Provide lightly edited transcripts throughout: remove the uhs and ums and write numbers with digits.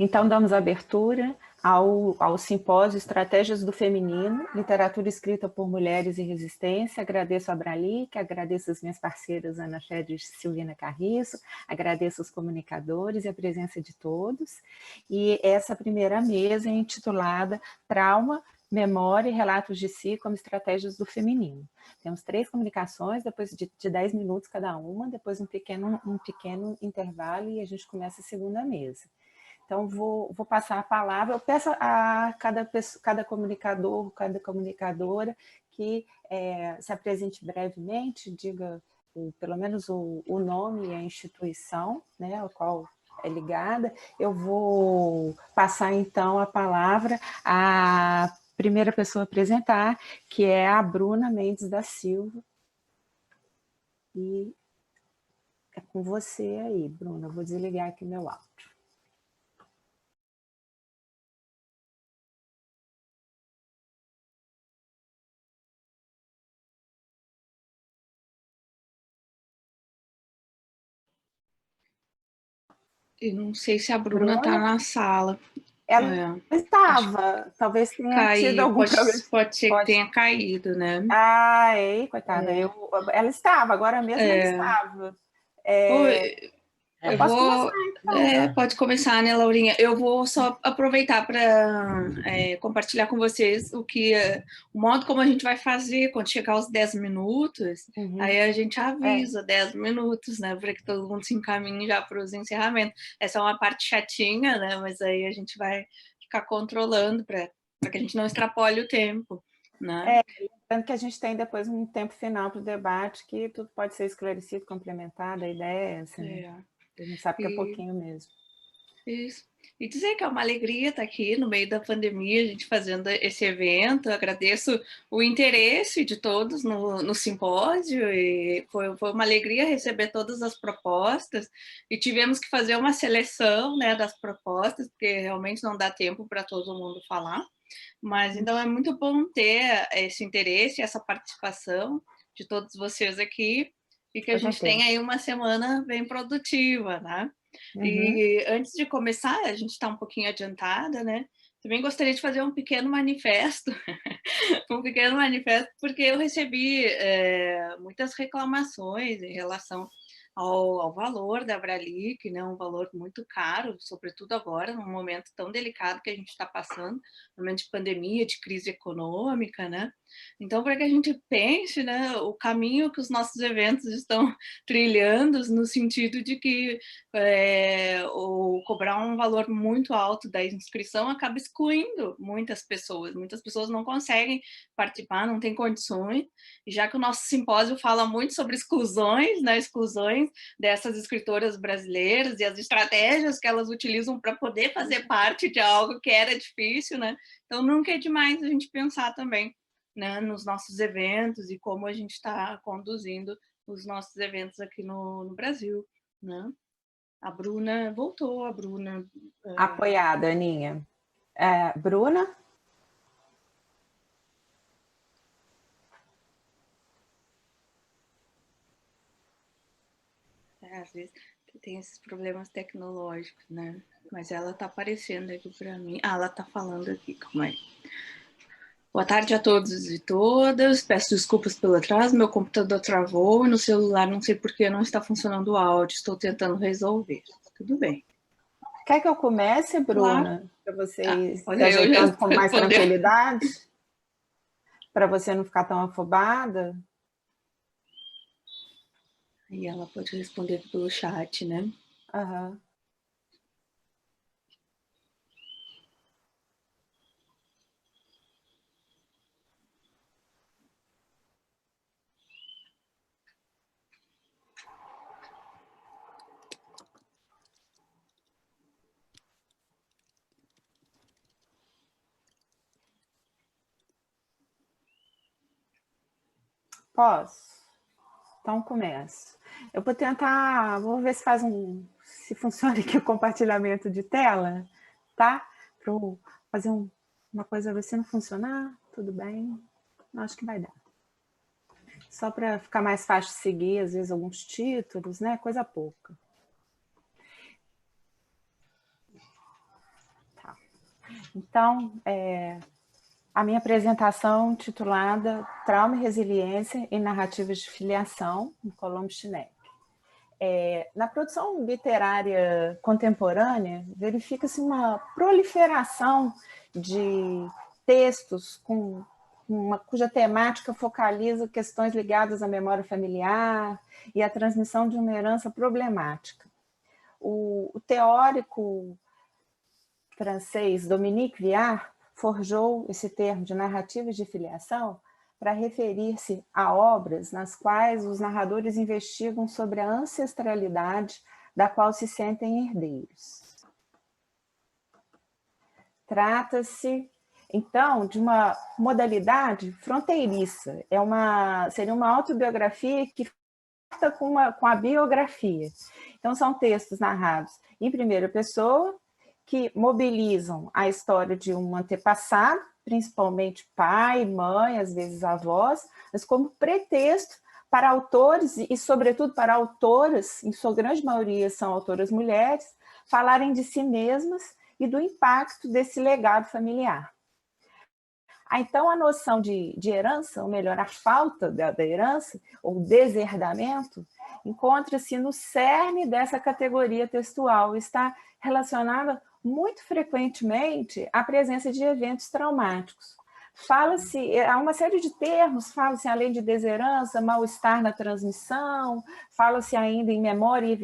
Então, damos abertura ao simpósio Estratégias do Feminino, Literatura Escrita por Mulheres e Resistência. Agradeço a Abralic, agradeço as minhas parceiras Ana Fedres e Silvina Carriço, agradeço os comunicadores e a presença de todos. E essa primeira mesa é intitulada Trauma, Memória e Relatos de Si como Estratégias do Feminino. Temos 3 comunicações, depois de 10 minutos cada uma, depois um pequeno intervalo e a gente começa a segunda mesa. Então, vou passar a palavra, eu peço a cada comunicador, cada comunicadora que se apresente brevemente, diga pelo menos o nome e a instituição, né, ao qual é ligada. Eu vou passar, então, a palavra à primeira pessoa a apresentar, que é a Bruna Mendes da Silva. E é com você aí, Bruna. Eu vou desligar aqui meu áudio. Eu não sei se a Bruna está na sala. Ela estava, talvez tenha tido algum problema. Pode ser que tenha caído, né? Ai, coitada, ela estava, agora mesmo ela estava. Eu posso começar, então. Pode começar, né, Laurinha? Eu vou só aproveitar para compartilhar com vocês o modo como a gente vai fazer quando chegar aos 10 minutos. Aí a gente avisa 10 minutos, né? Para que todo mundo se encaminhe já para os encerramentos. Essa é uma parte chatinha, né? Mas aí a gente vai ficar controlando para que a gente não extrapole o tempo, né? Lembrando que a gente tem depois um tempo final para o debate, que tudo pode ser esclarecido, complementado, a ideia é essa, né? A gente sabe que é pouquinho mesmo. Isso. E dizer que é uma alegria estar aqui no meio da pandemia, a gente fazendo esse evento. Eu agradeço o interesse de todos no simpósio, e foi uma alegria receber todas as propostas, e tivemos que fazer uma seleção, né, das propostas, porque realmente não dá tempo para todo mundo falar. Mas então é muito bom ter esse interesse, essa participação de todos vocês aqui, e que a gente tenha aí uma semana bem produtiva, né? E antes de começar, a gente está um pouquinho adiantada, né? Também gostaria de fazer um pequeno manifesto, porque eu recebi muitas reclamações em relação ao valor da Abralic, né? Um valor muito caro, sobretudo agora, num momento tão delicado que a gente está passando, no momento de pandemia, de crise econômica, né? Então, para que a gente pense, né, o caminho que os nossos eventos estão trilhando, no sentido de que cobrar um valor muito alto da inscrição acaba excluindo muitas pessoas não conseguem participar, não têm condições, e já que o nosso simpósio fala muito sobre exclusões, né, exclusões dessas escritoras brasileiras e as estratégias que elas utilizam para poder fazer parte de algo que era difícil, né? Então nunca é demais a gente pensar também, né, nos nossos eventos e como a gente está conduzindo os nossos eventos aqui no Brasil, né? A Bruna voltou, a Bruna... Apoiada, Aninha. Bruna? Às vezes tem esses problemas tecnológicos, né? Mas ela está aparecendo aqui para mim. Ela está falando aqui, calma aí. Boa tarde a todos e todas. Peço desculpas pelo atraso, meu computador travou e no celular não sei por que não está funcionando o áudio. Estou tentando resolver. Tudo bem. Quer que eu comece, Bruna? Claro. Para você se Eu já ajeitando com mais tranquilidade? Para você não ficar tão afobada? E ela pode responder pelo chat, né? Aham. Posso? Então começo. Eu vou tentar, vou ver se funciona aqui o compartilhamento de tela, tá? Para fazer uma coisa, ver se não funcionar, tudo bem. Acho que vai dar. Só para ficar mais fácil de seguir, às vezes, alguns títulos, né? Coisa pouca. Então, a minha apresentação titulada Trauma e Resiliência em Narrativas de Filiação, em Colombo Schneck. Na produção literária contemporânea, verifica-se uma proliferação de textos cuja temática focaliza questões ligadas à memória familiar e à transmissão de uma herança problemática. O teórico francês Dominique Viard forjou esse termo de narrativas de filiação para referir-se a obras nas quais os narradores investigam sobre a ancestralidade da qual se sentem herdeiros. Trata-se, então, de uma modalidade fronteiriça. Seria uma autobiografia que trata com a biografia. Então, são textos narrados em primeira pessoa, que mobilizam a história de um antepassado, principalmente pai, mãe, às vezes avós, mas como pretexto para autores, e sobretudo para autoras, em sua grande maioria são autoras mulheres, falarem de si mesmas e do impacto desse legado familiar. Então, a noção de herança, ou melhor, a falta da herança, ou deserdamento, encontra-se no cerne dessa categoria textual, está relacionada muito frequentemente à presença de eventos traumáticos. Fala-se, há uma série de termos, fala-se além de desherança, mal-estar na transmissão, fala-se ainda em memória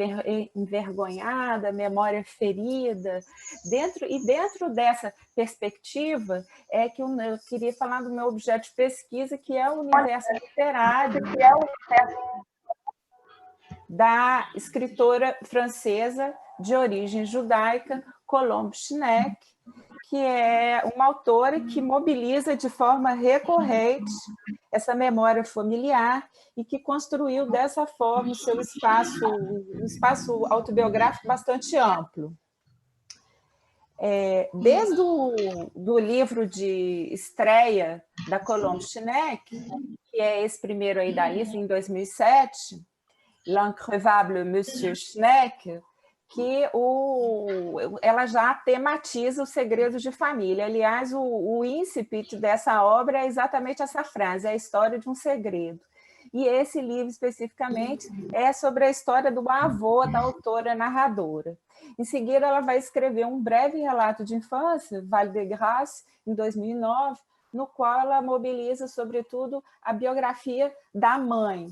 envergonhada, memória ferida. Dentro dessa perspectiva é que eu queria falar do meu objeto de pesquisa, que é o universo literário da escritora francesa de origem judaica, Colombe Schneck, que é uma autora que mobiliza de forma recorrente essa memória familiar e que construiu dessa forma o seu espaço, um espaço autobiográfico bastante amplo. Desde do livro de estreia da Colombe Schneck, que é esse primeiro aí da lista, em 2007, L'increvable Monsieur Schneck, que ela já tematiza os segredos de família. Aliás, o incipit dessa obra é exatamente essa frase, é a história de um segredo. E esse livro, especificamente, é sobre a história do avô da autora narradora. Em seguida, ela vai escrever um breve relato de infância, Val de Grâce, em 2009, no qual ela mobiliza, sobretudo, a biografia da mãe.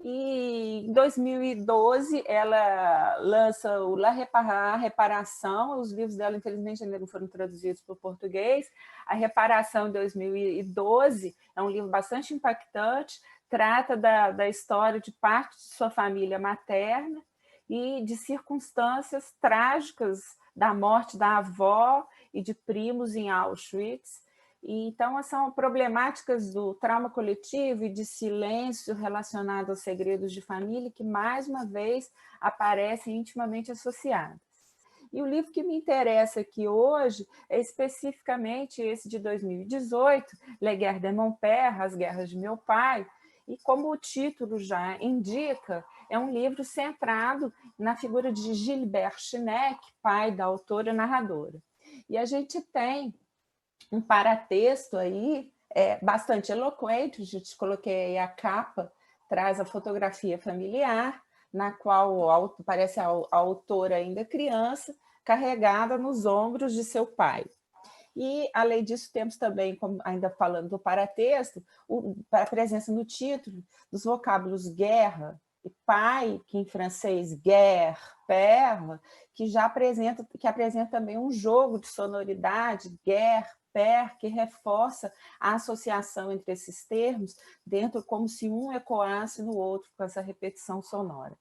E em 2012 ela lança o La Reparação, os livros dela infelizmente ainda não foram traduzidos para o português. A Reparação, em 2012, é um livro bastante impactante, trata da história de parte de sua família materna e de circunstâncias trágicas da morte da avó e de primos em Auschwitz. Então, são problemáticas do trauma coletivo e de silêncio relacionado aos segredos de família que, mais uma vez, aparecem intimamente associadas. E o livro que me interessa aqui hoje é especificamente esse de 2018, Les Guerres de mon père, As Guerras de Meu Pai, e como o título já indica, é um livro centrado na figura de Gilbert Schneck, pai da autora narradora. E a gente tem um paratexto aí bastante eloquente, a gente coloquei aí a capa, traz a fotografia familiar, na qual parece a autora ainda criança, carregada nos ombros de seu pai. E, além disso, temos também, ainda falando do paratexto, a presença no título dos vocábulos guerra e pai, que em francês guerre, père, que apresenta também um jogo de sonoridade, guerre, père, que reforça a associação entre esses termos, como se um ecoasse no outro, com essa repetição sonora.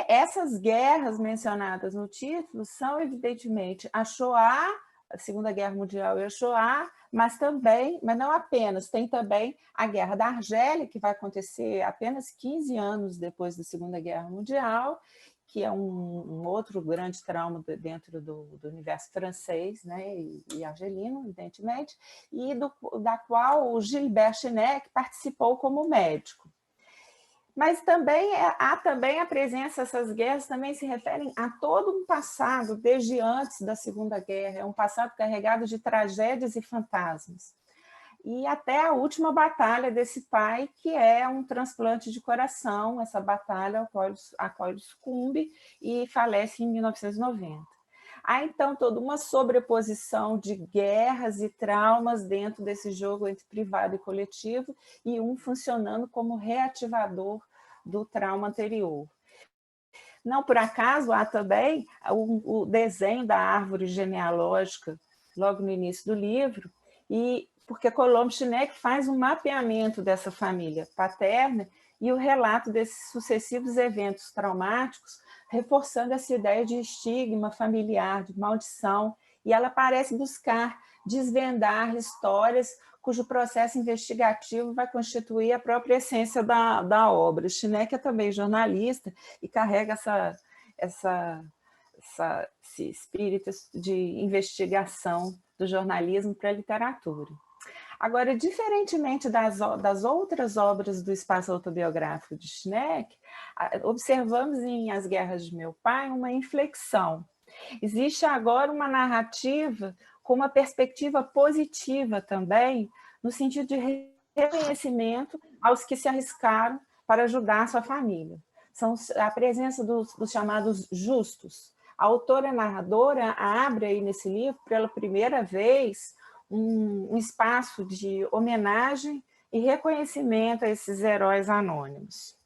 Essas guerras mencionadas no título são, evidentemente, a Shoah, a Segunda Guerra Mundial e a Shoah, mas não apenas, tem também a Guerra da Argélia, que vai acontecer apenas 15 anos depois da Segunda Guerra Mundial, que é um outro grande trauma dentro do universo francês, né, e argelino, evidentemente, e da qual o Gilbert Schneck participou como médico. Mas também há também a presença, essas guerras também se referem a todo um passado, desde antes da Segunda Guerra, é um passado carregado de tragédias e fantasmas. E até a última batalha desse pai, que é um transplante de coração, essa batalha a qual ele sucumbe e falece em 1990. Há, então, toda uma sobreposição de guerras e traumas dentro desse jogo entre privado e coletivo, e um funcionando como reativador do trauma anterior. Não por acaso, há também o desenho da árvore genealógica, logo no início do livro, e porque Colombo Schneck faz um mapeamento dessa família paterna e o relato desses sucessivos eventos traumáticos, reforçando essa ideia de estigma familiar, de maldição, e ela parece buscar desvendar histórias cujo processo investigativo vai constituir a própria essência da obra. Schneck é também jornalista e carrega esse espírito de investigação do jornalismo para a literatura. Agora, diferentemente das outras obras do espaço autobiográfico de Schneck, observamos em As Guerras de Meu Pai uma inflexão. Existe agora uma narrativa com uma perspectiva positiva também, no sentido de reconhecimento aos que se arriscaram para ajudar sua família. São a presença dos chamados justos. A autora narradora abre aí nesse livro, pela primeira vez, um espaço de homenagem e reconhecimento a esses heróis anônimos.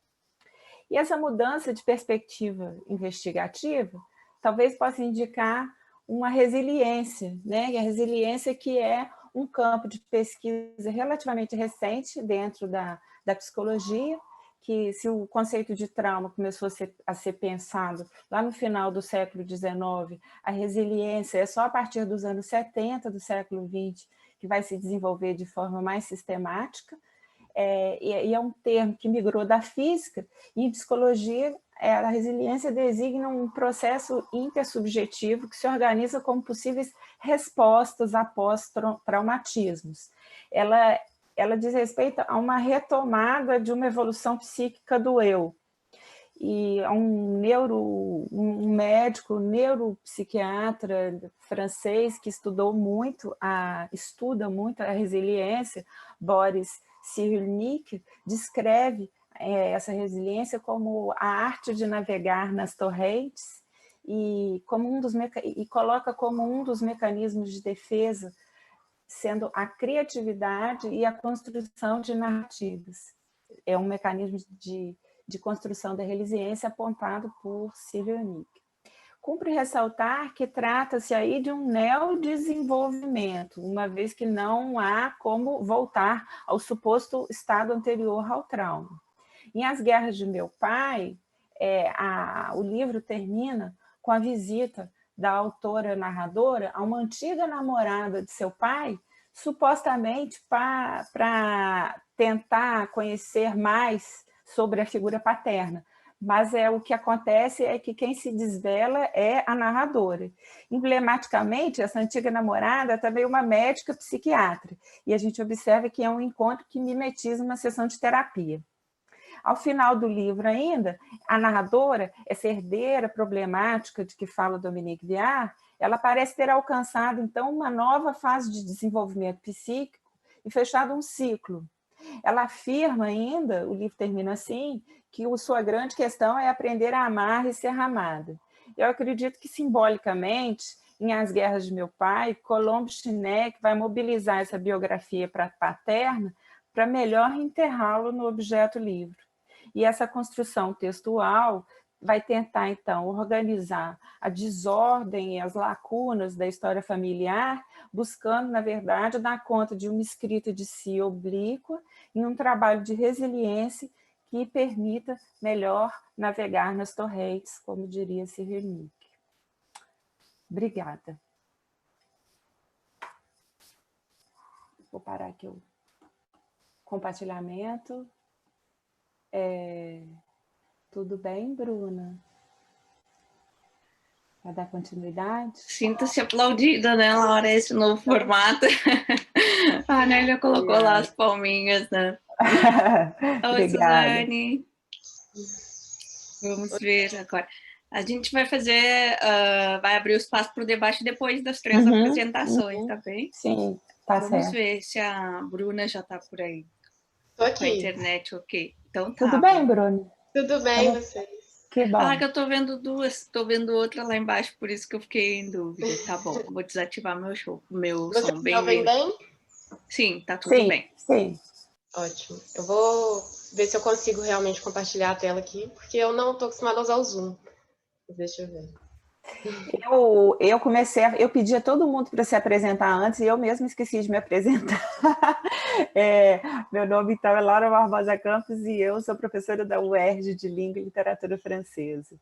E essa mudança de perspectiva investigativa talvez possa indicar uma resiliência, né? E a resiliência que é um campo de pesquisa relativamente recente dentro da psicologia, que se o conceito de trauma começou a ser pensado lá no final do século XIX, a resiliência é só a partir dos anos 70 do século XX que vai se desenvolver de forma mais sistemática, e é um termo que migrou da física, e em psicologia a resiliência designa um processo intersubjetivo que se organiza como possíveis respostas após traumatismos. Ela diz respeito a uma retomada de uma evolução psíquica do eu. E um médico neuropsiquiatra francês que estuda muito a resiliência, Boris Cyrulnik, descreve essa resiliência como a arte de navegar nas torrentes e coloca como um dos mecanismos de defesa sendo a criatividade e a construção de narrativas. É um mecanismo de construção da resiliência apontado por Cyrulnik. Cumpre ressaltar que trata-se aí de um neodesenvolvimento, uma vez que não há como voltar ao suposto estado anterior ao trauma. Em As Guerras de Meu Pai, o livro termina com a visita da autora narradora a uma antiga namorada de seu pai, supostamente para tentar conhecer mais sobre a figura paterna. Mas o que acontece é que quem se desvela é a narradora. Emblematicamente, essa antiga namorada é também uma médica psiquiatra, e a gente observa que é um encontro que mimetiza uma sessão de terapia. Ao final do livro ainda, a narradora, essa herdeira problemática de que fala Dominique Viard, ela parece ter alcançado, então, uma nova fase de desenvolvimento psíquico e fechado um ciclo. Ela afirma ainda, o livro termina assim, que sua grande questão é aprender a amar e ser amada. Eu acredito que, simbolicamente, em As Guerras de Meu Pai, Colombo Schneck vai mobilizar essa biografia paterna para melhor enterrá-lo no objeto livro. E essa construção textual vai tentar, então, organizar a desordem e as lacunas da história familiar, buscando, na verdade, dar conta de uma escrita de si oblíqua em um trabalho de resiliência que permita melhor navegar nas torrentes, como diria Cyrulnik. Obrigada. Vou parar aqui o compartilhamento. Tudo bem, Bruna? Vai dar continuidade? Sinta-se aplaudida, né, Laura, esse novo formato. A Nélia colocou lá as palminhas, né? Oi, Suzane. Vamos ver agora. A gente vai fazer, vai abrir o espaço para o debate depois das 3 apresentações, tá bem? Sim, tá Vamos certo. ver se a Bruna já está por aí. Tô Com a aqui. internet, ok. Então Tudo tá, bem, Bruna. Bruno? Tudo bem, vocês? Que bom. Que eu tô vendo duas, tô vendo outra lá embaixo, por isso que eu fiquei em dúvida. Tá bom, vou desativar meu Vocês som me bem ouvem bem? Sim, tá tudo bem. Sim. Ótimo. Eu vou ver se eu consigo realmente compartilhar a tela aqui, porque eu não tô acostumada a usar o Zoom. Deixa eu ver. Eu comecei, eu pedi a todo mundo para se apresentar antes e eu mesma esqueci de me apresentar. Meu nome, então, é Laura Barbosa Campos e eu sou professora da UERJ de Língua e Literatura Francesa.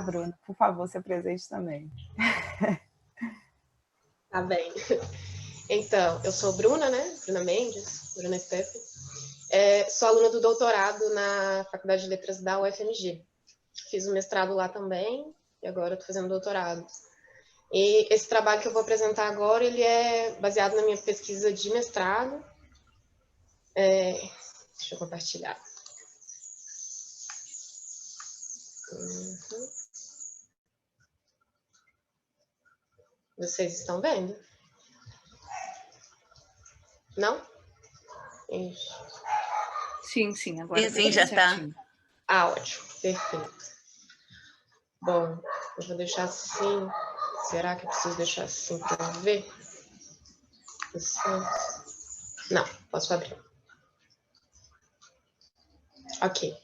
Bruna, por favor, se apresente também. Tá bem. Então, eu sou Bruna, né? Bruna Mendes, Bruna Steffen. Sou aluna do doutorado na Faculdade de Letras da UFMG. Fiz o mestrado lá também e agora estou fazendo doutorado. E esse trabalho que eu vou apresentar agora, ele é baseado na minha pesquisa de mestrado. Deixa eu compartilhar. Vocês estão vendo? Não? Isso. Sim, agora sim, já está. Ótimo, perfeito. Bom, eu vou deixar assim. Será que eu preciso deixar assim para ver? Não, posso abrir. Ok.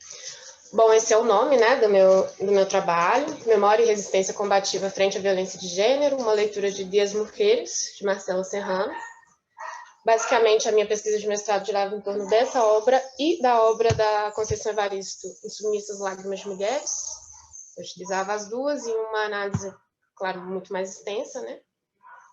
Bom, esse é o nome, né, do meu trabalho, Memória e Resistência Combativa frente à Violência de Gênero, uma leitura de Dias Mujeres, de Marcela Serrano. Basicamente, a minha pesquisa de mestrado girava em torno dessa obra e da obra da Conceição Evaristo, Insubmissas Lágrimas de Mulheres. Eu utilizava as duas em uma análise, claro, muito mais extensa, né?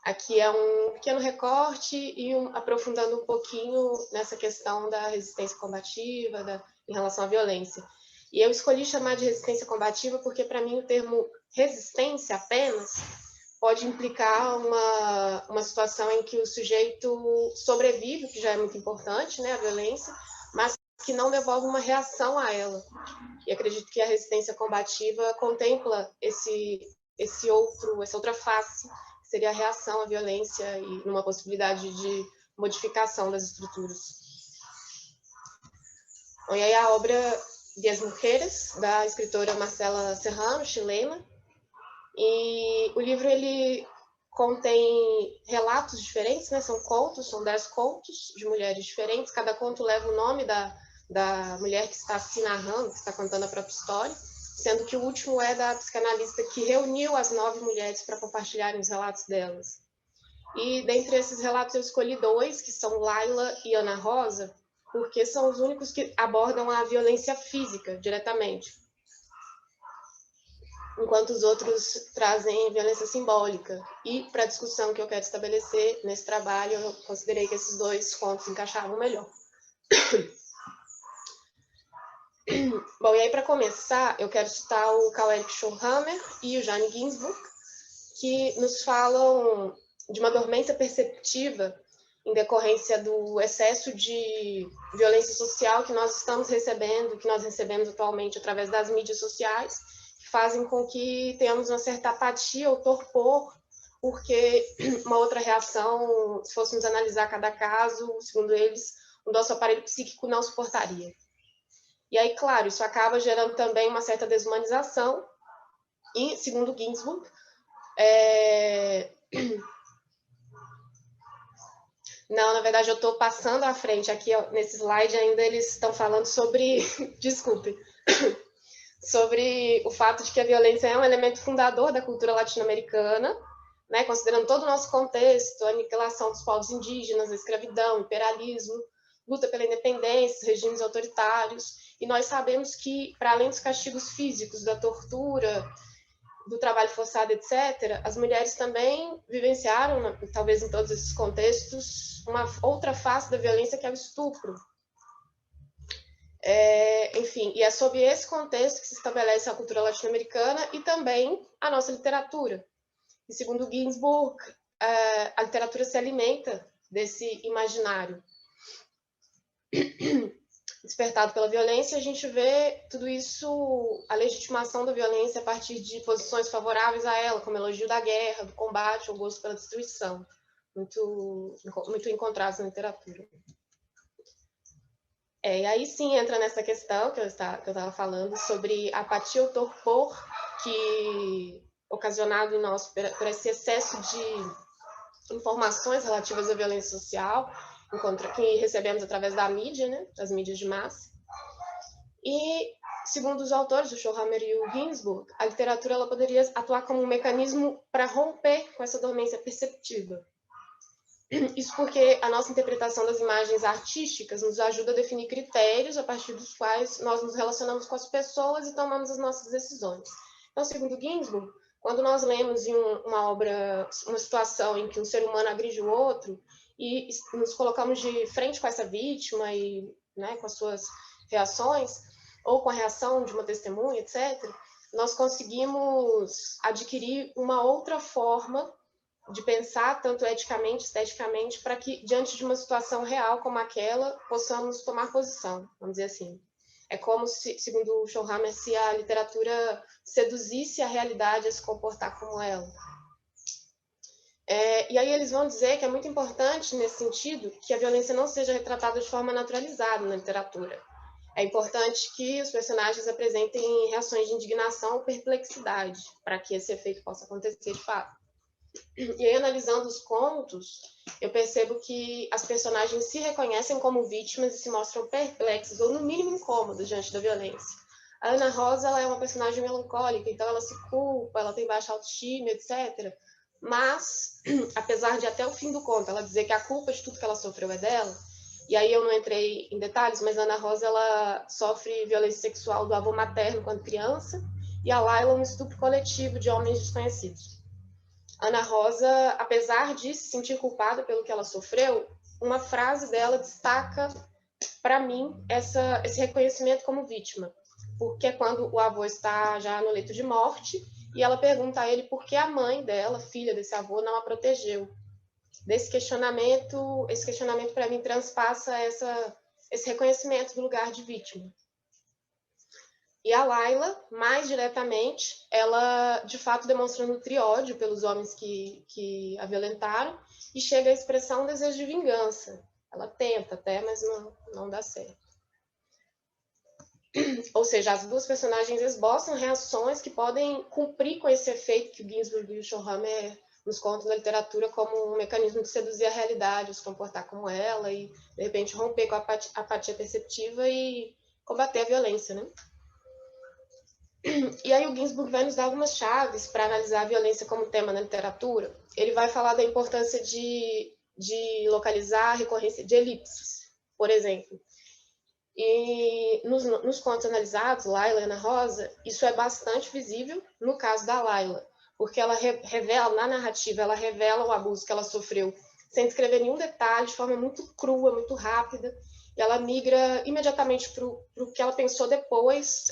Aqui é um pequeno recorte e aprofundando um pouquinho nessa questão da resistência combativa, em relação à violência. E eu escolhi chamar de resistência combativa porque, para mim, o termo resistência apenas pode implicar uma situação em que o sujeito sobrevive, que já é muito importante, né, a violência, mas que não devolve uma reação a ela. E acredito que a resistência combativa contempla essa outra face, que seria a reação à violência e numa possibilidade de modificação das estruturas. Bom, e aí a obra Dias Mujeres, da escritora Marcela Serrano, chilena, e o livro ele contém relatos diferentes, né? São contos, são 10 contos de mulheres diferentes, cada conto leva o nome da mulher que está se narrando, que está contando a própria história, sendo que o último é da psicanalista que reuniu as 9 mulheres para compartilharem os relatos delas. E dentre esses relatos eu escolhi 2, que são Laila e Ana Rosa, porque são os únicos que abordam a violência física diretamente, enquanto os outros trazem violência simbólica. E para a discussão que eu quero estabelecer nesse trabalho, eu considerei que esses 2 contos encaixavam melhor. Bom, e aí para começar, eu quero citar o Karl-Erich Schorhammer e o Jane Ginsburg, que nos falam de uma dormência perceptiva em decorrência do excesso de violência social que nós estamos recebendo, que nós recebemos atualmente através das mídias sociais, que fazem com que tenhamos uma certa apatia ou torpor, porque uma outra reação, se fôssemos analisar cada caso, segundo eles, o nosso aparelho psíquico não suportaria. E aí, claro, isso acaba gerando também uma certa desumanização, e, segundo Ginsburg, Não, na verdade, eu estou passando à frente. Aqui, ó, nesse slide, ainda eles estão falando sobre... Desculpe. Sobre o fato de que a violência é um elemento fundador da cultura latino-americana, né, considerando todo o nosso contexto, a aniquilação dos povos indígenas, a escravidão, o imperialismo, luta pela independência, regimes autoritários. E nós sabemos que, para além dos castigos físicos, da tortura, do trabalho forçado, etc., as mulheres também vivenciaram, talvez em todos esses contextos, uma outra face da violência, que é o estupro. Enfim, e é sob esse contexto que se estabelece a cultura latino-americana e também a nossa literatura. E segundo Ginsburg, a literatura se alimenta desse imaginário. despertado pela violência, a gente vê tudo isso, a legitimação da violência a partir de posições favoráveis a ela, como elogio da guerra, do combate, ou gosto pela destruição, muito encontrados na literatura. E aí sim entra nessa questão que eu estava falando sobre apatia ou torpor que ocasionado em nós por esse excesso de informações relativas à violência social que recebemos através da mídia, né, das mídias de massa. E, segundo os autores, o Schollhammer e o Ginsburg, a literatura ela poderia atuar como um mecanismo para romper com essa dormência perceptiva. Isso porque a nossa interpretação das imagens artísticas nos ajuda a definir critérios a partir dos quais nós nos relacionamos com as pessoas e tomamos as nossas decisões. Então, segundo Ginsburg, quando nós lemos em uma obra, uma situação em que um ser humano agride o outro e nos colocamos de frente com essa vítima e, né, com as suas reações, ou com a reação de uma testemunha, etc., nós conseguimos adquirir uma outra forma de pensar, tanto eticamente, esteticamente, para que, diante de uma situação real como aquela, possamos tomar posição, vamos dizer assim. É como se, segundo o Schollhammer, se a literatura seduzisse a realidade a se comportar como ela. E aí eles vão dizer que é muito importante, nesse sentido, que a violência não seja retratada de forma naturalizada na literatura. É importante que os personagens apresentem reações de indignação ou perplexidade, para que esse efeito possa acontecer de fato. E aí, analisando os contos, eu percebo que as personagens se reconhecem como vítimas e se mostram perplexas, ou no mínimo incômodas, diante da violência. A Ana Rosa ela é uma personagem melancólica, então ela se culpa, ela tem baixa autoestima, etc. Mas, apesar de até o fim do conto ela dizer que a culpa de tudo que ela sofreu é dela, e aí eu não entrei em detalhes, mas a Ana Rosa ela sofre violência sexual do avô materno quando criança, e a Laila um estupro coletivo de homens desconhecidos. Ana Rosa, apesar de se sentir culpada pelo que ela sofreu, uma frase dela destaca, para mim, esse reconhecimento como vítima. Porque é quando o avô está já no leito de morte e ela pergunta a ele por que a mãe dela, filha desse avô, não a protegeu. Esse questionamento para mim transpassa esse reconhecimento do lugar de vítima. E a Laila, mais diretamente, ela de fato demonstra nutriódio pelos homens que a violentaram e chega a expressar um desejo de vingança. Ela tenta até, mas não dá certo. Ou seja, as duas personagens esboçam reações que podem cumprir com esse efeito que o Ginsburg e o Schollhammer nos contam na literatura como um mecanismo de seduzir a realidade, se comportar como ela e, de repente, romper com a apatia perceptiva e combater a violência, né? E aí o Ginsburg vai nos dar algumas chaves para analisar a violência como tema na literatura. Ele vai falar da importância de localizar a recorrência de elipses, por exemplo. E nos contos analisados, Laila e Ana Rosa, isso é bastante visível no caso da Laila, porque ela revela, na narrativa, ela revela o abuso que ela sofreu, sem descrever nenhum detalhe, de forma muito crua, muito rápida, e ela migra imediatamente para o que ela pensou depois.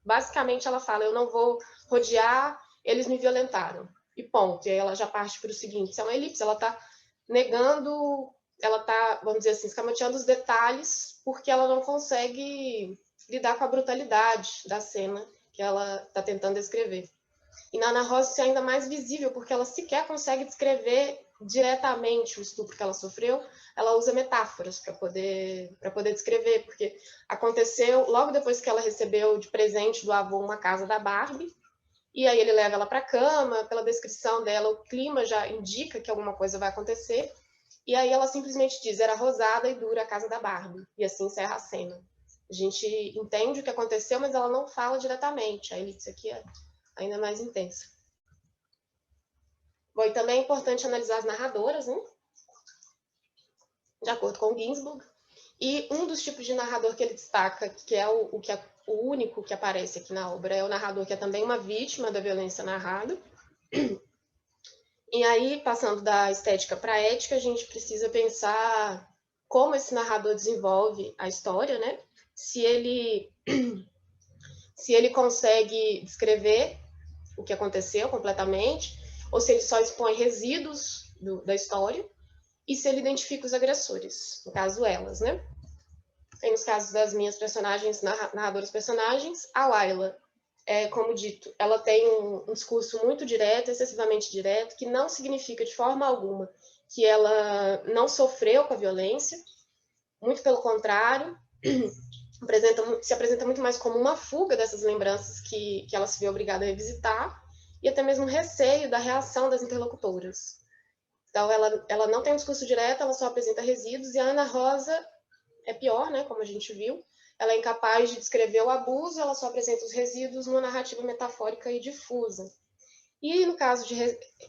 Basicamente ela fala, eu não vou rodear, eles me violentaram, e ponto. E aí ela já parte para o seguinte, isso é uma elipse, ela está negando, ela está, vamos dizer assim, escamoteando os detalhes, porque ela não consegue lidar com a brutalidade da cena que ela está tentando descrever. E na Ana Rosa isso é ainda mais visível, porque ela sequer consegue descrever diretamente o estupro que ela sofreu, ela usa metáforas para poder descrever, porque aconteceu logo depois que ela recebeu de presente do avô uma casa da Barbie, e aí ele leva ela para a cama, pela descrição dela, o clima já indica que alguma coisa vai acontecer, e aí ela simplesmente diz, era rosada e dura a casa da Barbie, e assim encerra a cena. A gente entende o que aconteceu, mas ela não fala diretamente, a elipse aqui é ainda mais intensa. Bom, e também é importante analisar as narradoras, né? De acordo com o Ginsburg. E um dos tipos de narrador que ele destaca, que é o único que aparece aqui na obra, é o narrador que é também uma vítima da violência narrada. E aí, passando da estética para a ética, a gente precisa pensar como esse narrador desenvolve a história, né? Se ele consegue descrever o que aconteceu completamente, ou se ele só expõe resíduos da história, e se ele identifica os agressores, no caso elas, né? e nos casos das minhas personagens, narradoras personagens, a Layla, como dito, ela tem um discurso muito direto, excessivamente direto, que não significa de forma alguma que ela não sofreu com a violência, muito pelo contrário, se apresenta muito mais como uma fuga dessas lembranças que ela se vê obrigada a revisitar, e até mesmo receio da reação das interlocutoras. Então, ela não tem um discurso direto, ela só apresenta resíduos, e a Ana Rosa é pior, né, como a gente viu, ela é incapaz de descrever o abuso, ela só apresenta os resíduos numa narrativa metafórica e difusa. E no caso de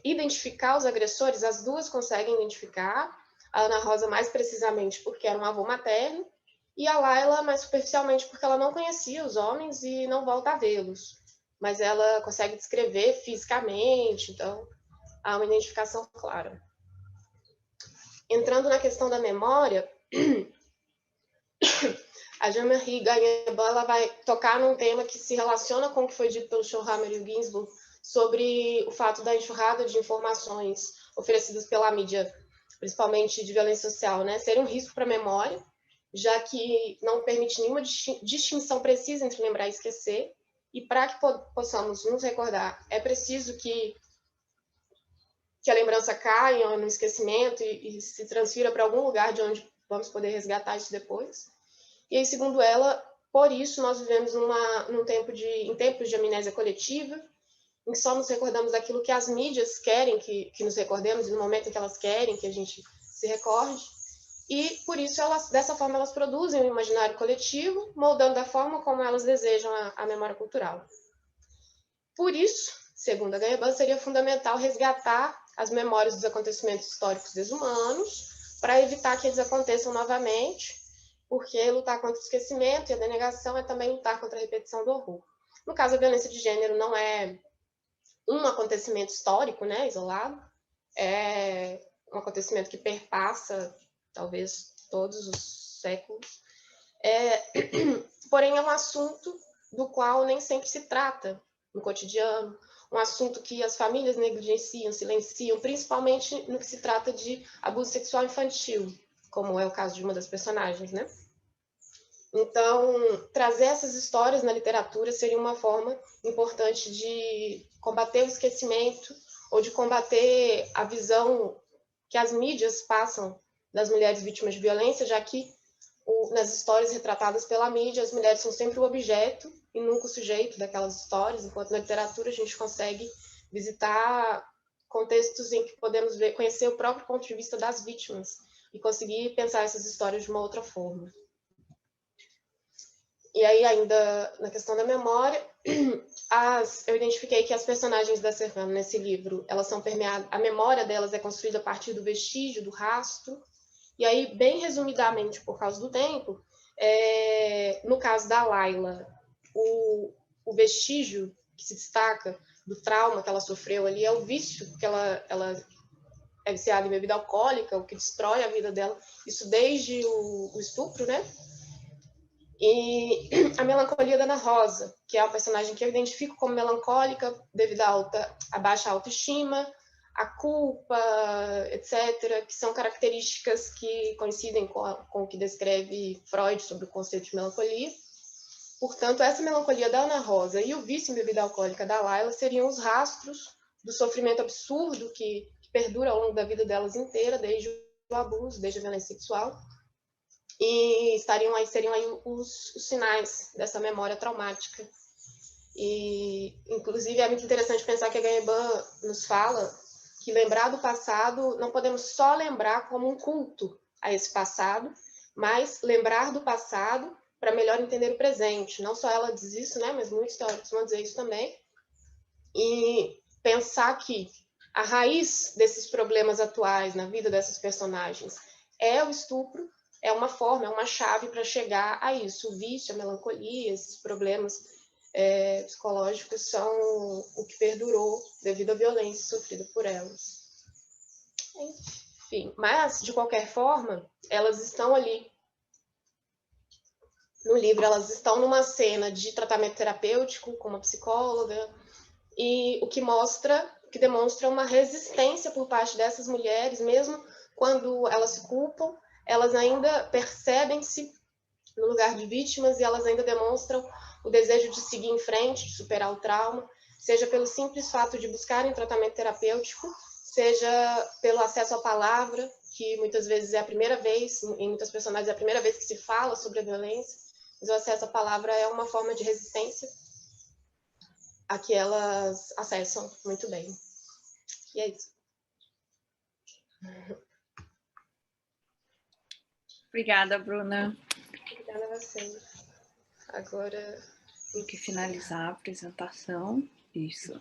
identificar os agressores, as duas conseguem identificar, a Ana Rosa mais precisamente porque era um avô materno, e a Layla mais superficialmente porque ela não conhecia os homens e não volta a vê-los. Mas ela consegue descrever fisicamente, então há uma identificação clara. Entrando na questão da memória, a Jean-Marie Gagnon, ela vai tocar num tema que se relaciona com o que foi dito pelo Schonhammer e o Ginsburg sobre o fato da enxurrada de informações oferecidas pela mídia, principalmente de violência social, né, serem um risco para a memória, já que não permite nenhuma distinção precisa entre lembrar e esquecer, e para que possamos nos recordar, é preciso que a lembrança caia no esquecimento e se transfira para algum lugar de onde vamos poder resgatar isso depois. E aí, segundo ela, por isso nós vivemos em tempos de amnésia coletiva, em que só nos recordamos daquilo que as mídias querem que nos recordemos, e no momento em que elas querem que a gente se recorde. E, por isso, dessa forma, elas produzem um imaginário coletivo, moldando da forma como elas desejam a memória cultural. Por isso, segundo a Gaiban, seria fundamental resgatar as memórias dos acontecimentos históricos desumanos para evitar que eles aconteçam novamente, porque lutar contra o esquecimento e a denegação é também lutar contra a repetição do horror. No caso, a violência de gênero não é um acontecimento histórico, né, isolado, é um acontecimento que perpassa, talvez, todos os séculos, porém é um assunto do qual nem sempre se trata no cotidiano, um assunto que as famílias negligenciam, silenciam, principalmente no que se trata de abuso sexual infantil, como é o caso de uma das personagens, né? Então, trazer essas histórias na literatura seria uma forma importante de combater o esquecimento ou de combater a visão que as mídias passam das mulheres vítimas de violência, já que nas histórias retratadas pela mídia, as mulheres são sempre o objeto e nunca o sujeito daquelas histórias, enquanto na literatura a gente consegue visitar contextos em que podemos conhecer o próprio ponto de vista das vítimas e conseguir pensar essas histórias de uma outra forma. E aí, ainda na questão da memória, eu identifiquei que as personagens da Serrano nesse livro, elas são permeadas, a memória delas é construída a partir do vestígio, do rastro, e aí, bem resumidamente, por causa do tempo, no caso da Layla, o vestígio que se destaca do trauma que ela sofreu ali é o vício, que ela é viciada em bebida alcoólica, o que destrói a vida dela, isso desde o estupro, né? E a melancolia da Ana Rosa, que é a personagem que eu identifico como melancólica devido à baixa autoestima, a culpa, etc., que são características que coincidem com o que descreve Freud sobre o conceito de melancolia. Portanto, essa melancolia da Ana Rosa e o vício em bebida alcoólica da Layla seriam os rastros do sofrimento absurdo que perdura ao longo da vida delas inteira, desde o abuso, desde a violência sexual, e seriam aí os sinais dessa memória traumática. E, inclusive, é muito interessante pensar que a Gaiban nos fala que lembrar do passado, não podemos só lembrar como um culto a esse passado, mas lembrar do passado para melhor entender o presente. Não só ela diz isso, né, mas muitos teóricos vão dizer isso também. E pensar que a raiz desses problemas atuais na vida dessas personagens é o estupro, é uma forma, é uma chave para chegar a isso. O vício, a melancolia, esses problemas psicológicos são o que perdurou devido à violência sofrida por elas. Enfim, mas, de qualquer forma, elas estão ali no livro, elas estão numa cena de tratamento terapêutico com uma psicóloga, e o que demonstra uma resistência por parte dessas mulheres, mesmo quando elas se culpam, elas ainda percebem-se no lugar de vítimas, e elas ainda demonstram o desejo de seguir em frente, de superar o trauma, seja pelo simples fato de buscarem tratamento terapêutico, seja pelo acesso à palavra, que muitas vezes é a primeira vez, em muitas personagens é a primeira vez que se fala sobre a violência, mas o acesso à palavra é uma forma de resistência a que elas acessam muito bem. E é isso. Obrigada, Bruna. Obrigada a vocês. Agora... Tem que finalizar a apresentação. Isso.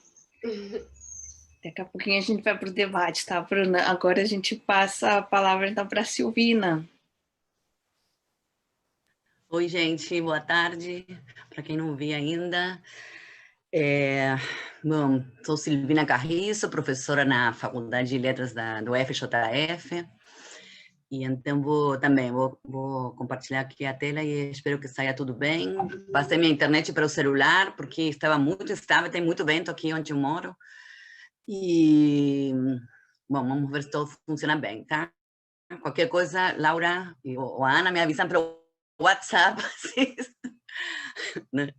Daqui a pouquinho a gente vai para o debate, tá, Bruna? Agora a gente passa a palavra então para a Silvina. Oi, gente, boa tarde. Para quem não vi ainda, bom, sou Silvina Carriço, professora na Faculdade de Letras do FJF, e então vou compartilhar aqui a tela e espero que saia tudo bem. Passei minha internet para o celular, porque estava muito estável, tem muito vento aqui onde eu moro, e, bom, vamos ver se tudo funciona bem, tá? Qualquer coisa, Laura ou a Ana me avisam pelo WhatsApp, assim, né?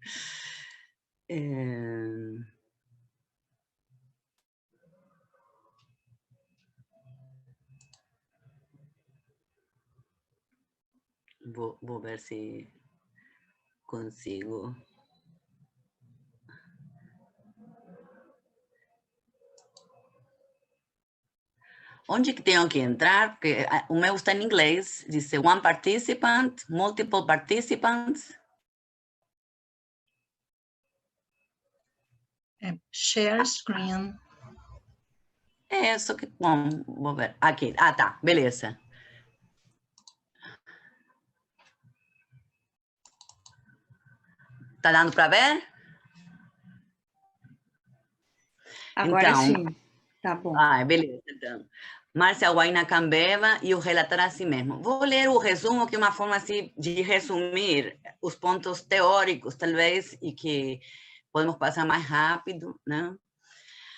Vou ver se consigo. Onde que tenho que entrar? Porque o meu está em inglês, diz one participant, multiple participants. Share screen. Só que, bom, vou ver. Aqui, tá, beleza. Tá dando para ver? Agora então, sim, tá bom. Beleza, então. Márcia Huayna Cambeba e o Relatar a Si Mesmo. Vou ler o resumo, que é uma forma assim, de resumir os pontos teóricos, talvez, e que podemos passar mais rápido, né?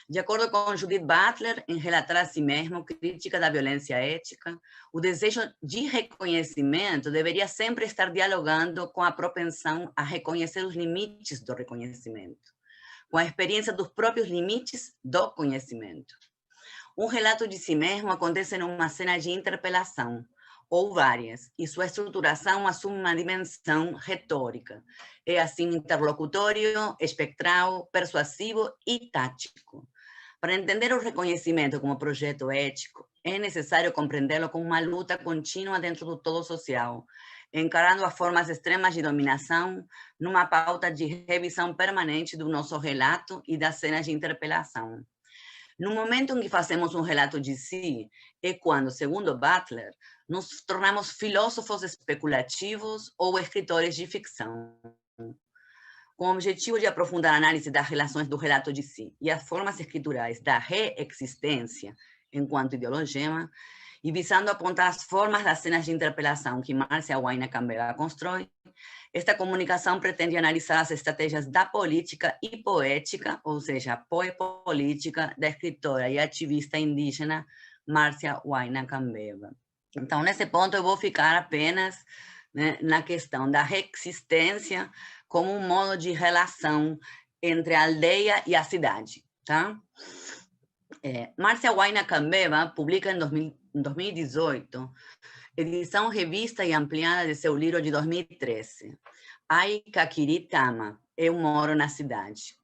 De acordo com Judith Butler, em Relatar a Si Mesmo, Crítica da Violência Ética, o desejo de reconhecimento deveria sempre estar dialogando com a propensão a reconhecer os limites do reconhecimento, com a experiência dos próprios limites do conhecimento. Um relato de si mesmo acontece numa cena de interpelação, ou várias, e sua estruturação assume uma dimensão retórica. É assim interlocutório, espectral, persuasivo e tático. Para entender o reconhecimento como projeto ético, é necessário compreendê-lo como uma luta contínua dentro do todo social, encarando as formas extremas de dominação numa pauta de revisão permanente do nosso relato e das cenas de interpelação. No momento em que fazemos um relato de si, é quando, segundo Butler, nos tornamos filósofos especulativos ou escritores de ficção. Com o objetivo de aprofundar a análise das relações do relato de si e as formas escriturais da reexistência enquanto ideologema, e visando apontar as formas das cenas de interpelação que Márcia Huayna Cambeba constrói, esta comunicação pretende analisar as estratégias da política e poética, ou seja, a poepolítica da escritora e ativista indígena Márcia Huayna Cambeba. Então, nesse ponto, eu vou ficar apenas, né, na questão da reexistência como um modo de relação entre a aldeia e a cidade, tá? Márcia Huayna Cambeba publica em 2018 edição revista e ampliada de seu livro de 2013, Ai Kakiri Tama, Eu Moro na Cidade.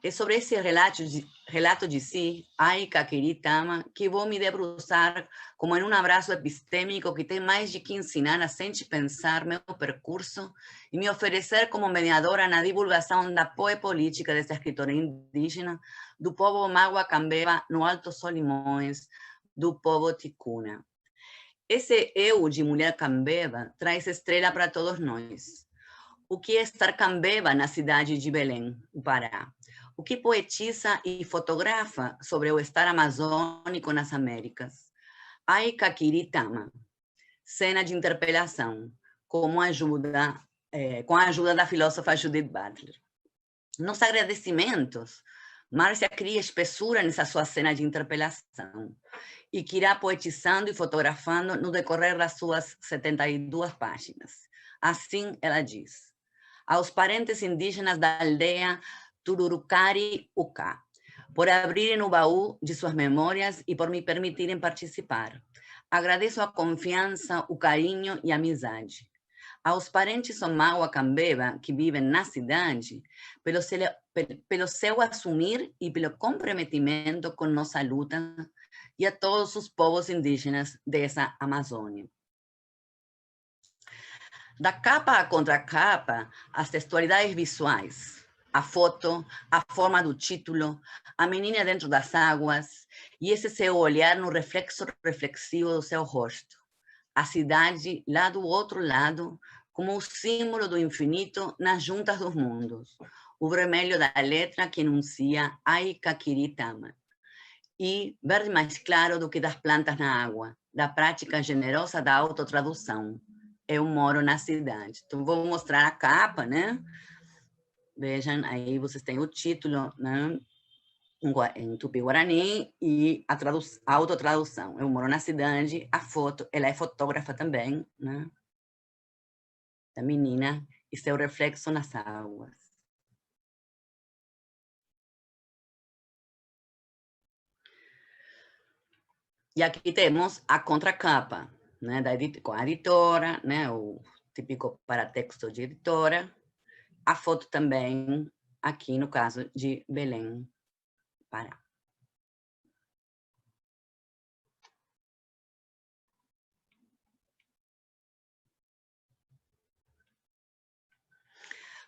É sobre esse relato de si, Ai Kakiri Tama, que vou me debruçar como em um abraço epistêmico que tem mais de que ensinar a gente pensar meu percurso e me oferecer como mediadora na divulgação da poepolítica dessa escritora indígena do povo Magua Cambeba no Alto Solimões, do povo Ticuna. Esse eu de mulher Cambeba traz estrela para todos nós. O que é estar Cambeba na cidade de Belém, o Pará? O que poetiza e fotografa sobre o estar amazônico nas Américas? Ai Kakiri Tama, cena de interpelação, com a ajuda da filósofa Judith Butler. Nos agradecimentos, Márcia cria espessura nessa sua cena de interpelação e que irá poetizando e fotografando no decorrer das suas 72 páginas. Assim ela diz: aos parentes indígenas da aldeia Tururucari-Uca, por abrirem o baú de suas memórias e por me permitirem participar. Agradeço a confiança, o carinho e a amizade. Aos parentes Somaua-Cambeba, que vivem na cidade, pelo seu assumir e pelo comprometimento com nossa luta, e a todos os povos indígenas dessa Amazônia. Da capa à contracapa, as textualidades visuais, a foto, a forma do título, a menina dentro das águas e esse seu olhar no reflexo reflexivo do seu rosto. A cidade lá do outro lado, como o símbolo do infinito nas juntas dos mundos. O vermelho da letra que enuncia Aikakiritama. E verde mais claro do que das plantas na água, da prática generosa da autotradução. Eu moro na cidade. Então, vou mostrar a capa, né? Vejam, aí vocês têm o título, né? Em Tupi-Guarani e a autotradução. Eu moro na cidade, a foto, ela é fotógrafa também, né? Da menina e seu reflexo nas águas. E aqui temos a contracapa, né, com a editora, né, o típico paratexto de editora. A foto também, aqui no caso de Belém, Pará.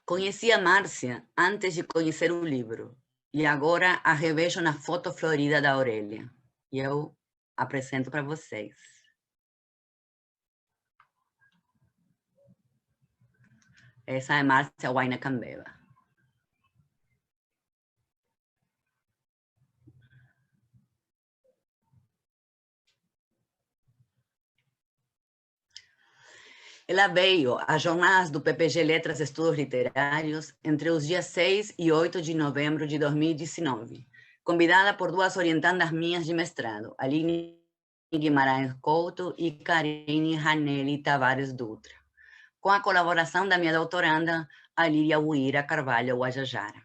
Conheci a Márcia antes de conhecer o livro, e agora a revejo na foto florida da Aurélia. E eu apresento para vocês. Essa é Márcia Huayna Cambeba. Ela veio às jornadas do PPG Letras Estudos Literários entre os dias 6 e 8 de novembro de 2019, convidada por duas orientandas minhas de mestrado, Aline Guimarães Couto e Karine Ranelli Tavares Dutra, com a colaboração da minha doutoranda, Alíria Uira Carvalho Guajajara.